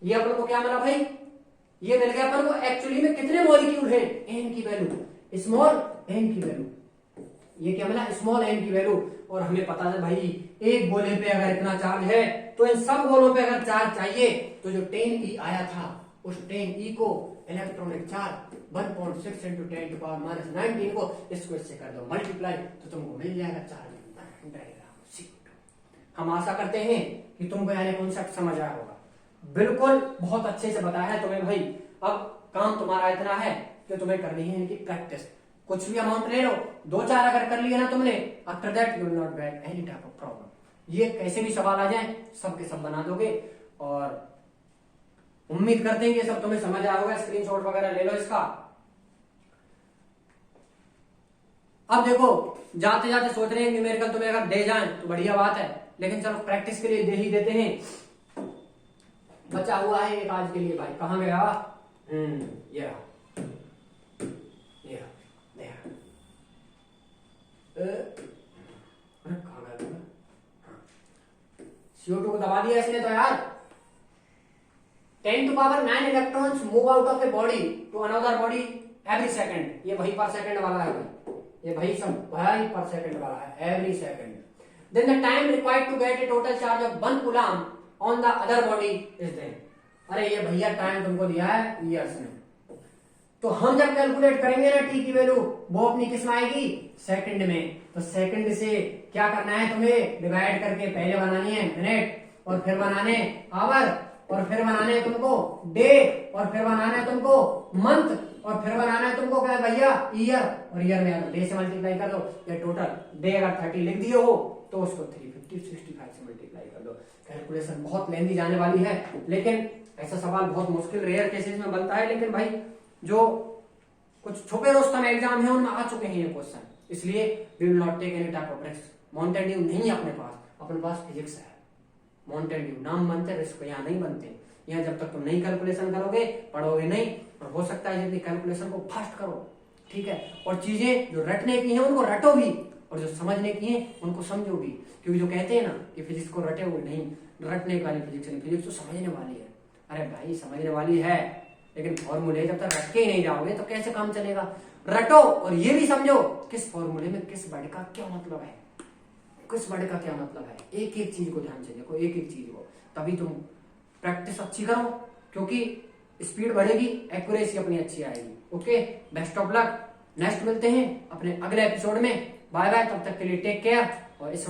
ये अपन को क्या मिला भाई, ये मिल गया अपन को एक्चुअली में कितने मॉलिक्यूल है, n की वैल्यू, स्मॉल n की वैल्यू, ये क्या मिला स्मॉल n की वैल्यू। और हमें पता है भाई एक गोले पे अगर इतना चार्ज है तो इन सब गोलों पे अगर चार्ज चाहिए तो जो 10e आया था उस 10e को electronic charge 1.6 into 10 to power -19 को इसको इससे कर दो मल्टीप्लाई, तो तुमको मिल जाएगा चार्ज 100 ग्राम CO2। हम आशा करते हैं कि तुमको यानी कॉन्सेप्ट समझ आया होगा, बिल्कुल बहुत अच्छे से बताया है तुम्हें भाई। अब काम तुम्हारा इतना है कि तुम्हें करनी है इनकी प्रैक्टिस, कुछ भी अमाउंट ले लो, 2-4 अगर कर लिया ना तुमने, after that you will not get any type of problem. ये कैसे भी सवाल आ जाए सब के सब बना दोगे, और उम्मीद करते हैं कि सब तुम्हें समझ आया होगा। स्क्रीनशॉट वगैरह ले लो इसका। अब देखो जाते जाते सोच रहे हैं कि न्यूमेरिकल तुम्हें अगर दे जाएं तो बढ़िया बात है, लेकिन चलो प्रैक्टिस के लिए दे ही देते हैं। बचा हुआ है एक आज के लिए भाई, कहां गया, ये CO2 को दबा दिया इसने तो यार। 10 to power 9 electrons move out of a body to another body every second, ये वही पर सेकंड वाला है भाई, ये भाई सब भाई पर सेकंड वाला है, every second. Then the time required to get a total charge of 1 coulomb on the other body is then. अरे ये भैया टाइम तुमको दिया है ईयर्स में, तो हम जब कैलकुलेट करेंगे ना टी की वैल्यू, वो अपनी किस में आएगी, सेकंड में। तो सेकंड से क्या करना है तुम्हें, डिवाइड करके पहले बनानी है मिनट, और फिर बनाने आवर, और फिर बनाने है तुमको डे, और फिर बनाना है तुमको मंथ, और फिर बनाना है तुमको क्या भैया ईयर, और ईयर में डे से मल्टीप्लाई कर दो। ये टोटल डे अगर 30 लिख दिए हो तो उसको 365 से मल्टीप्लाई कर दो। कैलकुलेशन बहुत लेंदी जाने वाली है, लेकिन ऐसा सवाल बहुत मुश्किल रेयर केसेस में बनता है, लेकिन भाई जो कुछ छुपे रुस्तम एग्जाम है उनमें आ चुके हैं ये क्वेश्चन, इसलिए we will not take any type of risk. Mountain Dew नहीं अपने पास फिजिक्स है। माउंटेन ड्यू नाम बनते, रिस्क यहाँ नहीं बनते। यहाँ जब तक तुम नहीं कैलकुलेशन करोगे, पढ़ोगे नहीं, और हो सकता है जितनी कैलकुलेशन को फास्ट करो, ठीक है, और चीजें जो रटने की हैं उनको रटो भी, और जो समझने की हैं उनको समझो भी। क्योंकि जो कहते हैं ना कि फिजिक्स को रटे हुए नहीं, रटने वाली फिजिक्स नहीं, फिजिक्स तो समझने वाली है। अरे भाई समझने वाली है, लेकिन फॉर्मूले जब तक रट के ही नहीं जाओगे तो कैसे काम चलेगा। रटो और ये भी समझो किस फॉर्मूले में किस वर्ड का क्या मतलब है, किस वर्ड का क्या मतलब है। एक एक चीज को ध्यान से देखो, एक एक चीज को, तभी तुम प्रैक्टिस अच्छी करो, क्योंकि स्पीड बढ़ेगी, एक्यूरेसी अपनी अच्छी आएगी। Okay, best of luck. Next मिलते हैं अपने अगले एपिसोड में। बाय बाय, तब तक के लिए टेक केयर। और इस बार